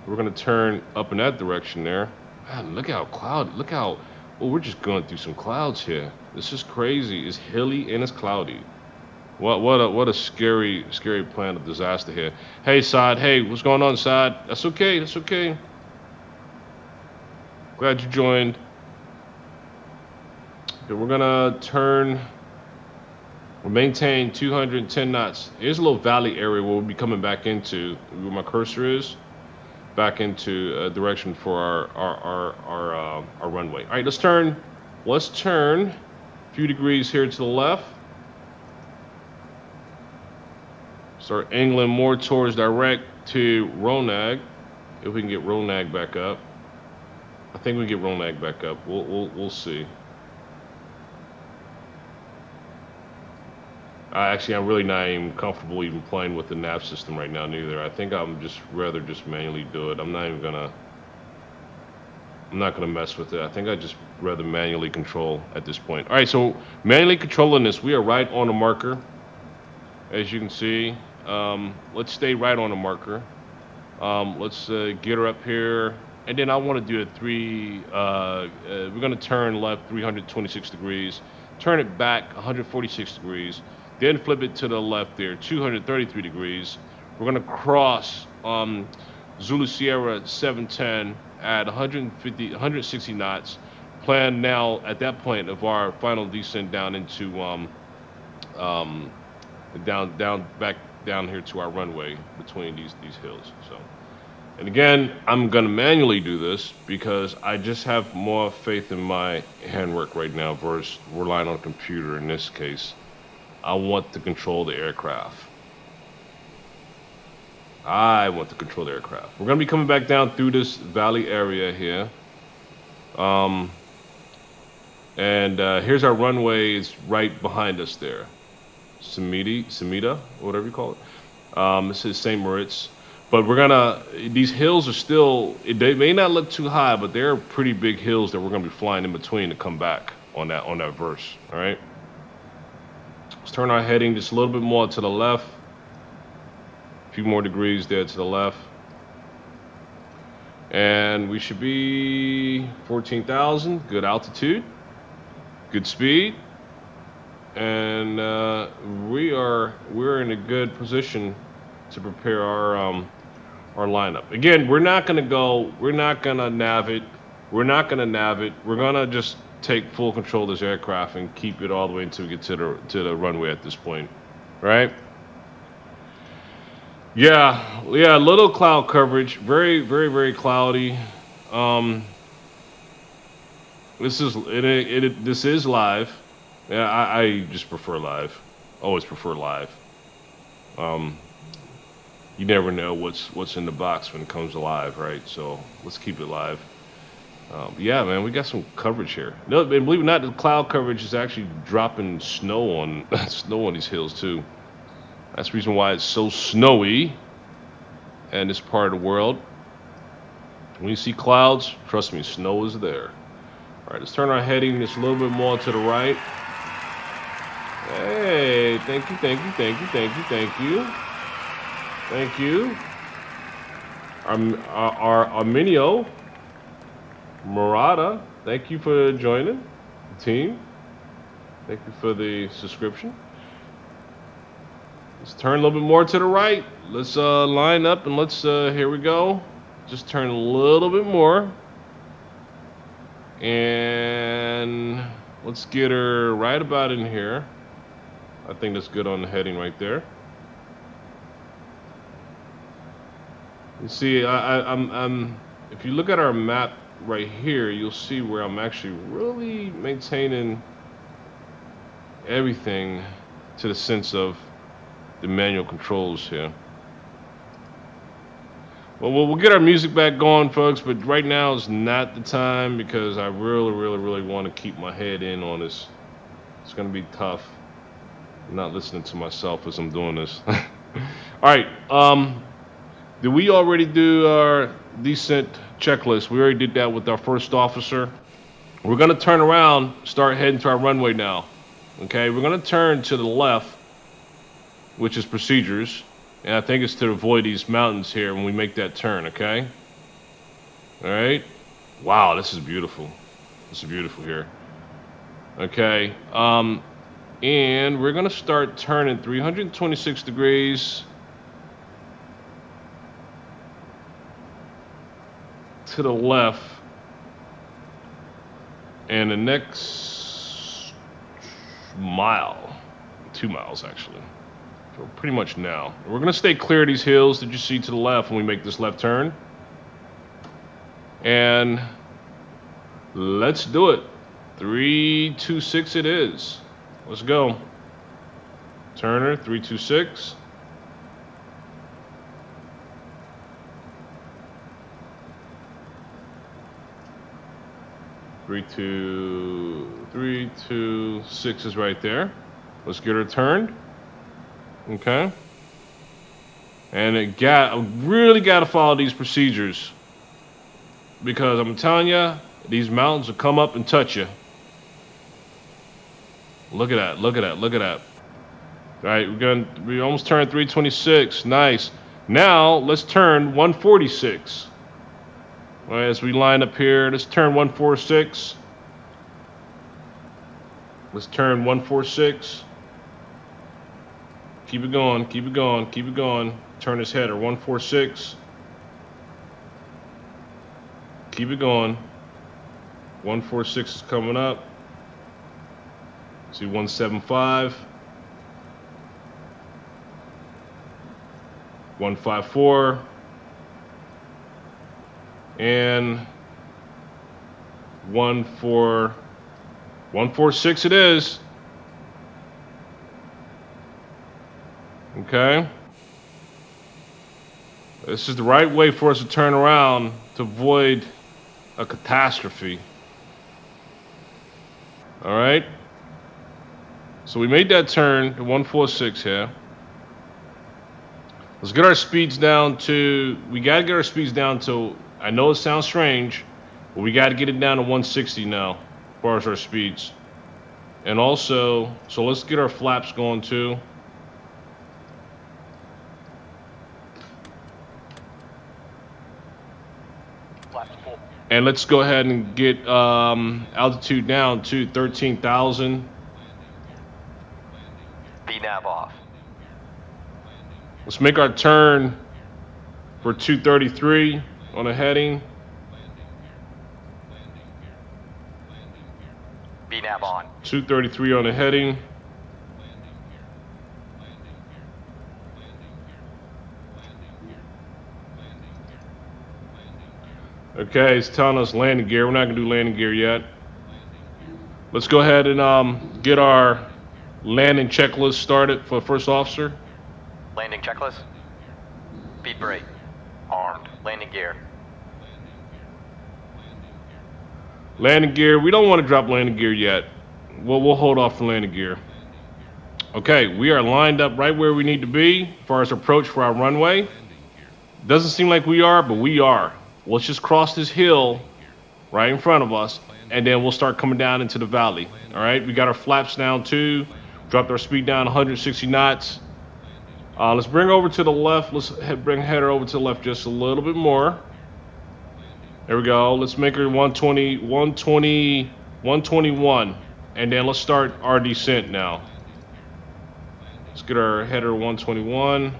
D: We're gonna turn up in that direction there. Man, look how cloudy. Look how. Oh, we're just going through some clouds here. This is crazy. It's hilly and it's cloudy. What a scary plan of disaster here. Hey, Saad. Hey, what's going on, Saad? That's okay. That's okay. Glad you joined. Okay, we're gonna turn. We'll maintain 210 knots. Here's a little valley area where we'll be coming back into where my cursor is. Back into a direction for our runway. All right, let's turn. Let's turn a few degrees here to the left. Start angling more towards direct to Ronag. If we can get Ronag back up, I think we can get Ronag back up. We'll see. Actually, I'm really not even comfortable even playing with the nav system right now neither. I think I'm rather just manually do it. I'm not gonna mess with it. I think I just rather manually control at this point. All right, so manually controlling this, we are right on the marker, as you can see. Let's stay right on the marker. Let's get her up here, and then I want to do we're gonna turn left 326 degrees, turn it back 146 degrees. Then flip it to the left there, 233 degrees. We're gonna cross Zulu Sierra 710 at 160 knots. Plan now at that point of our final descent down into back down here to our runway between these hills. So, and again, I'm gonna manually do this because I just have more faith in my handwork right now versus relying on a computer in this case. I want to control the aircraft. I want to control the aircraft. We're going to be coming back down through this valley area here. Here's our runway. It's right behind us there. Semita, whatever you call it. This is St. Moritz. But these hills are still, they may not look too high, but they're pretty big hills that we're going to be flying in between to come back on that verse. All right. Let's turn our heading just a little bit more to the left. A few more degrees there to the left. And we should be 14,000, good altitude, good speed. And we're in a good position to prepare our lineup. Again, we're not gonna nav it. We're gonna just take full control of this aircraft and keep it all the way until we get to the runway at this point, right? Yeah, little cloud coverage, very, very, very cloudy. This is live. Yeah, I just prefer live. Always prefer live. You never know what's in the box when it comes to live, right? So let's keep it live. Yeah, man, we got some coverage here. No, believe it or not, the cloud coverage is actually dropping snow on these hills too. That's the reason why it's so snowy in this part of the world. When you see clouds, trust me, snow is there. All right, let's turn our heading just a little bit more to the right. Hey, thank you. Our Arminio. Murata, thank you for joining the team. Thank you for the subscription. Let's turn a little bit more to the right. Let's line up and let's, here we go. Just turn a little bit more. And let's get her right about in here. I think that's good on the heading right there. You see, I'm if you look at our map right here, you'll see where I'm actually really maintaining everything to the sense of the manual controls here. Well, we'll get our music back going, folks, but right now is not the time because I really want to keep my head in on this. It's going to be tough. I'm not listening to myself as I'm doing this. All right. Did we already do our descent checklist? We already did that with our first officer. We're going to turn around, start heading to our runway now. Okay, we're going to turn to the left, which is procedures. And I think it's to avoid these mountains here when we make that turn, okay? All right. Wow, this is beautiful. This is beautiful here. Okay. And we're going to start turning 326 degrees to the left. And the next mile, 2 miles actually. Pretty much now. We're going to stay clear of these hills that you see to the left when we make this left turn. And let's do it. 326 it is. Let's go. Turner, 326. Three, 2, 6 is right there. Let's get her turned. Okay. And I really got to follow these procedures because I'm telling you, these mountains will come up and touch you. Look at that. Look at that. Look at that. All right, we almost turned 326. Nice. Now let's turn 146. All right, as we line up here, let's turn 146. Let's turn 146. Keep it going, keep it going, keep it going. Turn this header, 146. Keep it going. 146 is coming up. See 175. 154. And 146 it is. Okay. This is the right way for us to turn around to avoid a catastrophe. All right. So we made that turn to 146 here. Let's get our speeds down to, we got to get our speeds down to, I know it sounds strange, but we got to get it down to 160 now, as far as our speeds. And also, so let's get our flaps going too. And let's go ahead and get altitude down to 13,000.
E: VNAV off.
D: Let's make our turn for 233 on a heading.
E: VNAV on.
D: 233 on a heading. Okay, it's telling us landing gear. We're not gonna do landing gear yet. Let's go ahead and get our landing checklist started for first officer.
E: Landing checklist. Feed brake. Armed. Landing gear.
D: Landing gear. We don't want to drop landing gear yet. We'll hold off for landing gear. Okay, we are lined up right where we need to be as far as approach for our runway. Doesn't seem like we are, but we are. Let's just cross this hill right in front of us, and then we'll start coming down into the valley. All right, we got our flaps down too. Dropped our speed down 160 knots. Let's bring over to the left. Let's bring header over to the left just a little bit more. There we go. Let's make her 120, 120, 121. And then let's start our descent now. Let's get our header 121.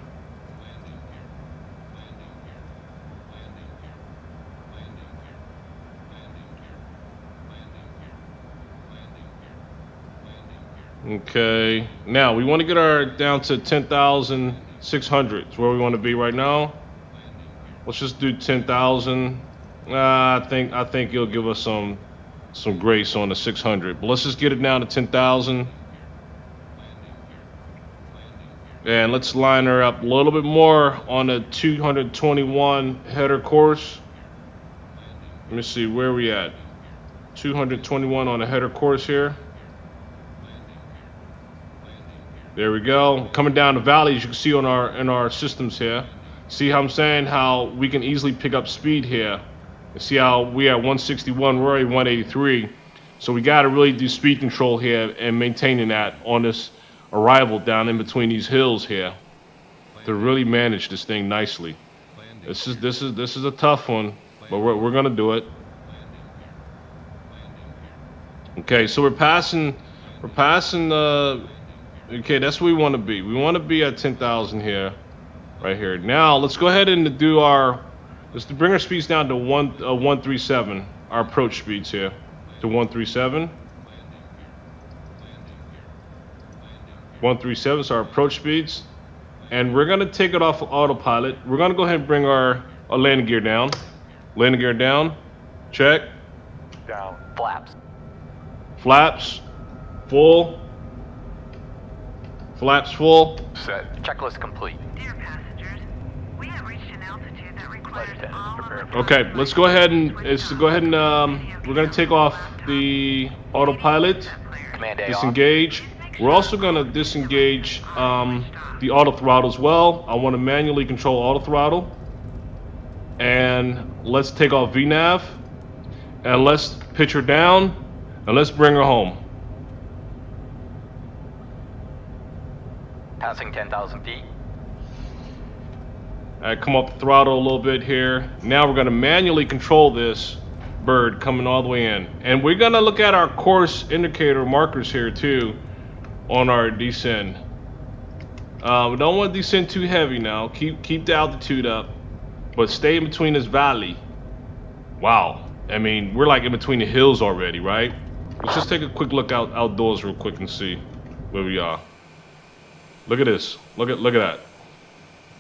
D: Okay, now we want to get our down to 10,600. It's where we want to be right now. Let's just do 10,000. I think it'll give us some grace on the 600. But let's just get it down to 10,000. And let's line her up a little bit more on the 221 header course. Let me see where we at. 221 on the header course here. There we go. Coming down the valley, as you can see on our systems here. See how I'm saying how we can easily pick up speed here. And see how we at 161, we're already 183. So we got to really do speed control here and maintaining that on this arrival down in between these hills here to really manage this thing nicely. This is a tough one, but we're gonna do it. Okay, so we're passing. Okay, that's where we want to be. We want to be at 10,000 here, right here. Now let's go ahead and do let's bring our speeds down to 137. Our approach speeds here to 137. 137 is our approach speeds, and we're gonna take it off of autopilot. We're gonna go ahead and bring our landing gear down. Landing gear down. Check.
E: Down. Flaps.
D: Flaps. Full. Flaps full.
E: Set. Checklist complete.
H: Dear passengers, we have reached an altitude that requires all of
D: Okay, let's go ahead and we're gonna take off the autopilot.
E: Command A
D: Disengage. We're also gonna disengage the auto throttle as well. I want to manually control auto throttle. And let's take off VNAV. And let's pitch her down. And let's bring her home.
E: Passing 10,000 feet.
D: Alright, come up the throttle a little bit here. Now we're gonna manually control this bird coming all the way in. And we're gonna look at our course indicator markers here too on our descend. We don't want to descend too heavy now. Keep the altitude up, but stay in between this valley. Wow, I mean we're like in between the hills already, right? Let's just take a quick look outdoors real quick and see where we are. Look at this. Look at that.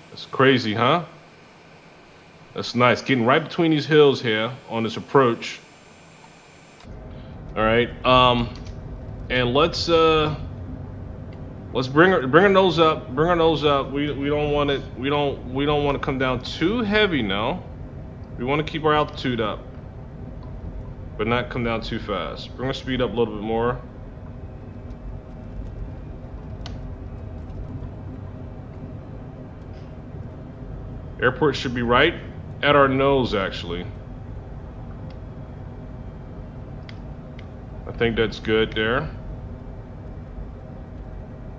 D: That's crazy, huh? That's nice. Getting right between these hills here on this approach. All right. And let's bring her nose up. Bring her nose up. We don't want it. We don't want to come down too heavy now. We want to keep our altitude up, but not come down too fast. Bring our speed up a little bit more. Airport should be right at our nose, actually. I think that's good there.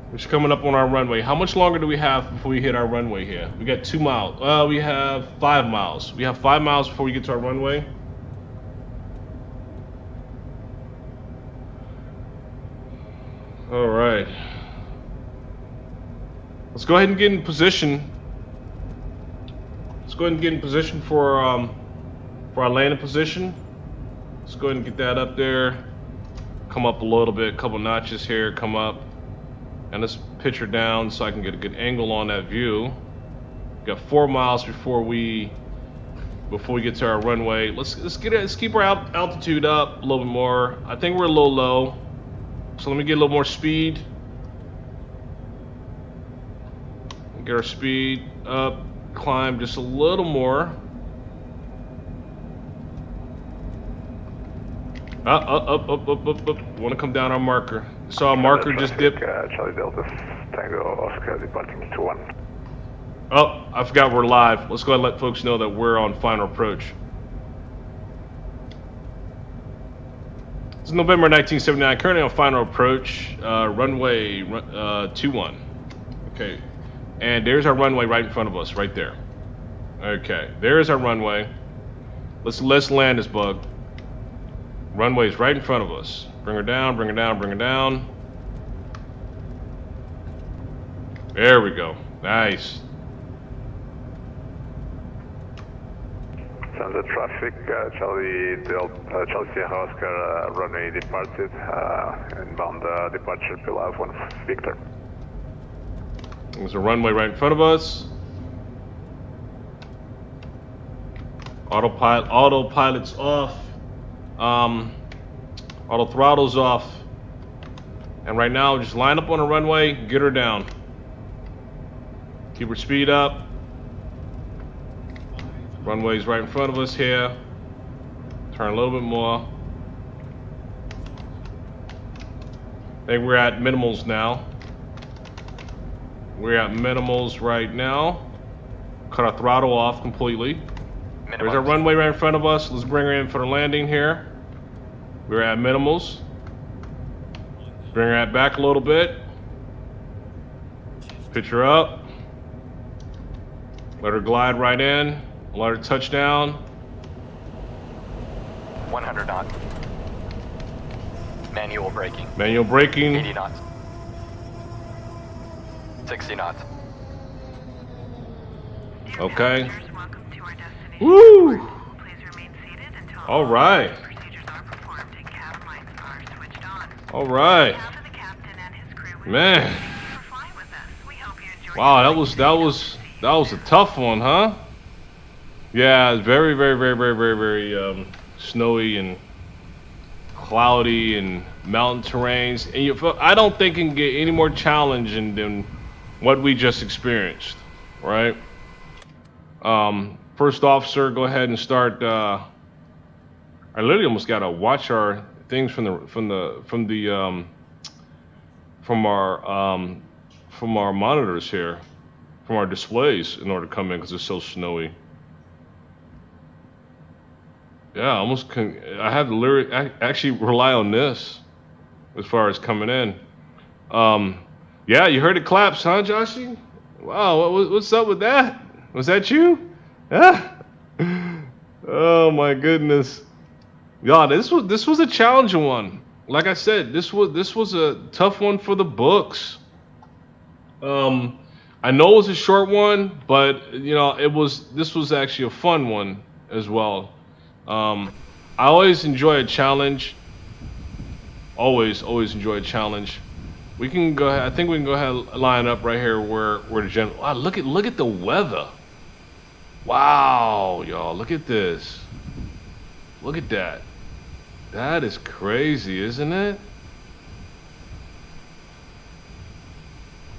D: We're just coming up on our runway. How much longer do we have before we hit our runway here? We got 2 miles. We have 5 miles. We have 5 miles before we get to our runway. All right. Let's go ahead and get in position. Let's go ahead and get in position for our landing position. Let's go ahead and get that up there. Come up a little bit, couple notches here, come up. And let's pitch her down so I can get a good angle on that view. Got 4 miles before we get to our runway. Let's keep our altitude up a little bit more. I think we're a little low. So let me get a little more speed. Get our speed up. Climb just a little more. Up. Want to come down our marker. Saw our marker just dip.
F: Charlie Delta, Tango Oscar, departing 21.
D: Oh, I forgot we're live. Let's go ahead and let folks know that we're on final approach. It's November 1979, currently on final approach, runway 21. Okay. And there's our runway right in front of us, right there. Okay, there's our runway. Let's land this bug. Runway's right in front of us. Bring her down, bring her down, bring her down. There we go. Nice.
F: Sunset traffic, Charlie Sierra Oscar, runway departed, inbound departure, Pilar 1 Victor.
D: There's a runway right in front of us. Autopilot's off. Auto throttle's off. And right now, just line up on the runway, get her down. Keep our speed up. Runway's right in front of us here. Turn a little bit more. I think we're at minimals now. We're at minimals right now. Cut our throttle off completely. There's our runway right in front of us. Let's bring her in for the landing here. We're at minimals. Bring her back a little bit. Pitch her up. Let her glide right in. Let her touch down.
E: 100 knots. Manual braking.
D: Manual braking.
E: 80 knots. 60 knots.
D: Okay.
H: Welcome to our destination.
D: Woo!
H: Please remain seated until
D: All right.
H: procedures are performed and cabin lights are switched on.
D: All right.
H: On behalf of the captain and his crew, we
D: Man.
H: thank you for flying with us. We hope you enjoy
D: Wow,
H: your
D: that was a tough one, huh? Yeah, it's very snowy and cloudy and mountain terrains. And I don't think it can get any more challenging than what we just experienced, right? First officer, go ahead and start. I literally almost gotta watch our things from our monitors here, from our displays in order to come in because it's so snowy. Yeah, I have to literally actually rely on this as far as coming in. Yeah, you heard the claps, huh, Joshy? Wow, what's up with that? Was that you? Ah. Oh my goodness. Yeah, this was a challenging one. Like I said, this was a tough one for the books. I know it was a short one, but you know, this was actually a fun one as well. I always enjoy a challenge. Always enjoy a challenge. We can go ahead. I think we can go ahead and line up right here where the general. Wow, look at the weather. Wow, y'all, look at this. Look at that. That is crazy, isn't it?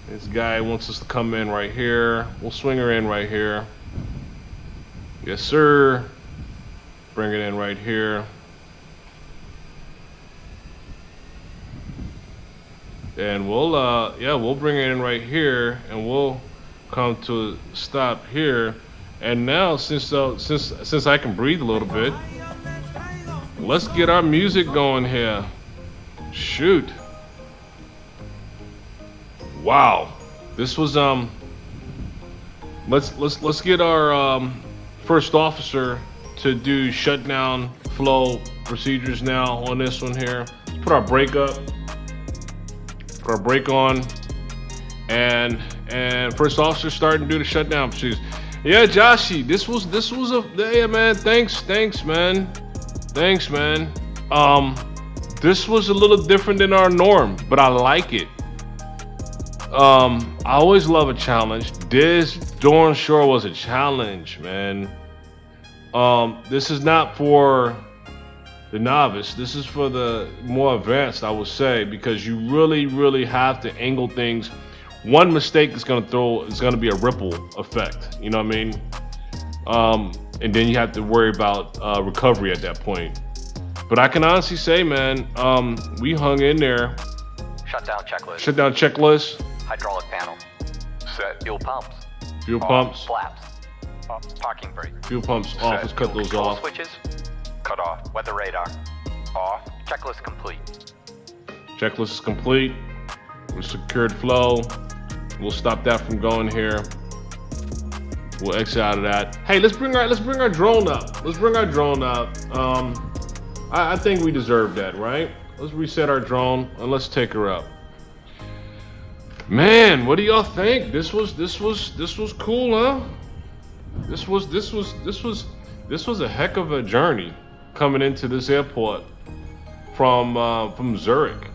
D: This guy wants us to come in right here. We'll swing her in right here. Yes, sir. Bring it in right here. And we'll bring it in right here, and we'll come to a stop here. And now, since I can breathe a little bit, let's get our music going here. Shoot. Wow. This was let's get our first officer to do shutdown flow procedures now on this one here. Let's put our brake up. Put our brake on. And first officer starting to do the shutdown procedures. Yeah, Joshy, this was yeah, man, thanks, man. Thanks, man. This was a little different than our norm, but I like it. I always love a challenge. This darn sure was a challenge, man. This is not for the novice. This is for the more advanced, I would say, because you really have to angle things. One mistake is gonna be a ripple effect. You know what I mean? And then you have to worry about recovery at that point. But I can honestly say, man, we hung in there.
E: Shutdown checklist.
D: Shutdown checklist.
E: Hydraulic panel. Set. Fuel pumps.
D: Fuel pumps.
E: Flaps. Parking brake.
D: Fuel pumps off. Let's cut those off.
E: Switches. Cut off. Weather radar. Off. Checklist complete.
D: Checklist is complete. We secured flow. We'll stop that from going here. We'll exit out of that. Hey, let's bring our drone up. Let's bring our drone up. I think we deserve that, right? Let's reset our drone and let's take her up. Man, what do y'all think? This was cool, huh? This was a heck of a journey coming into this airport from Zurich.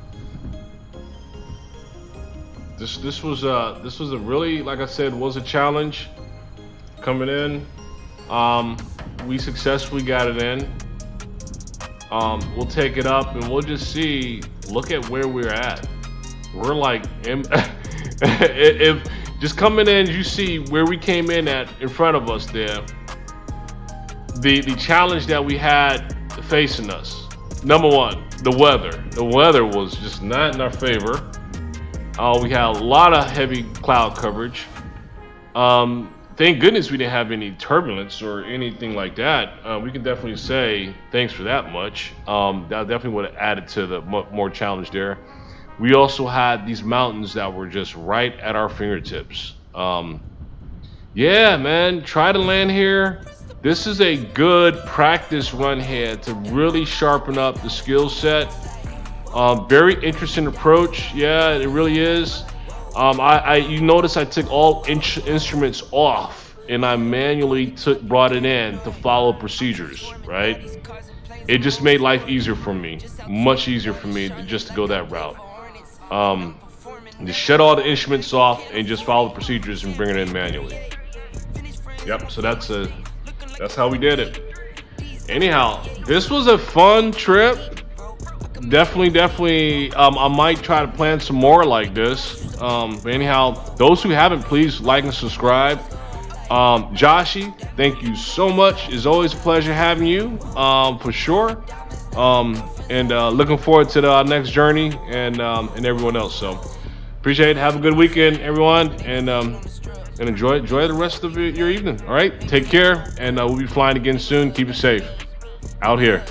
D: This was a really, like I said, was a challenge coming in. We successfully got it in. We'll take it up and we'll just see. Look at where we're at. We're like, if just coming in, you see where we came in at in front of us there. The challenge that we had facing us. Number one, the weather. The weather was just not in our favor. We had a lot of heavy cloud coverage. Thank goodness we didn't have any turbulence or anything like that. We can definitely say thanks for that much. That definitely would have added to the more challenge there. We also had these mountains that were just right at our fingertips. Yeah, man, try to land here. This is a good practice run here to really sharpen up the skill set. Very interesting approach. Yeah, it really is. You notice I took all instruments off and I manually brought it in to follow procedures, right? It just made life easier for me, much easier for me just to go that route. Just shut all the instruments off and just follow the procedures and bring it in manually. Yep, so that's how we did it. Anyhow, this was a fun trip. Definitely. I might try to plan some more like this. But anyhow, those who haven't, please like and subscribe. Joshy, thank you so much. It's always a pleasure having you, for sure. And looking forward to the next journey and everyone else. So appreciate it. Have a good weekend, everyone, and enjoy the rest of your evening. All right, take care, and we'll be flying again soon. Keep it safe out here.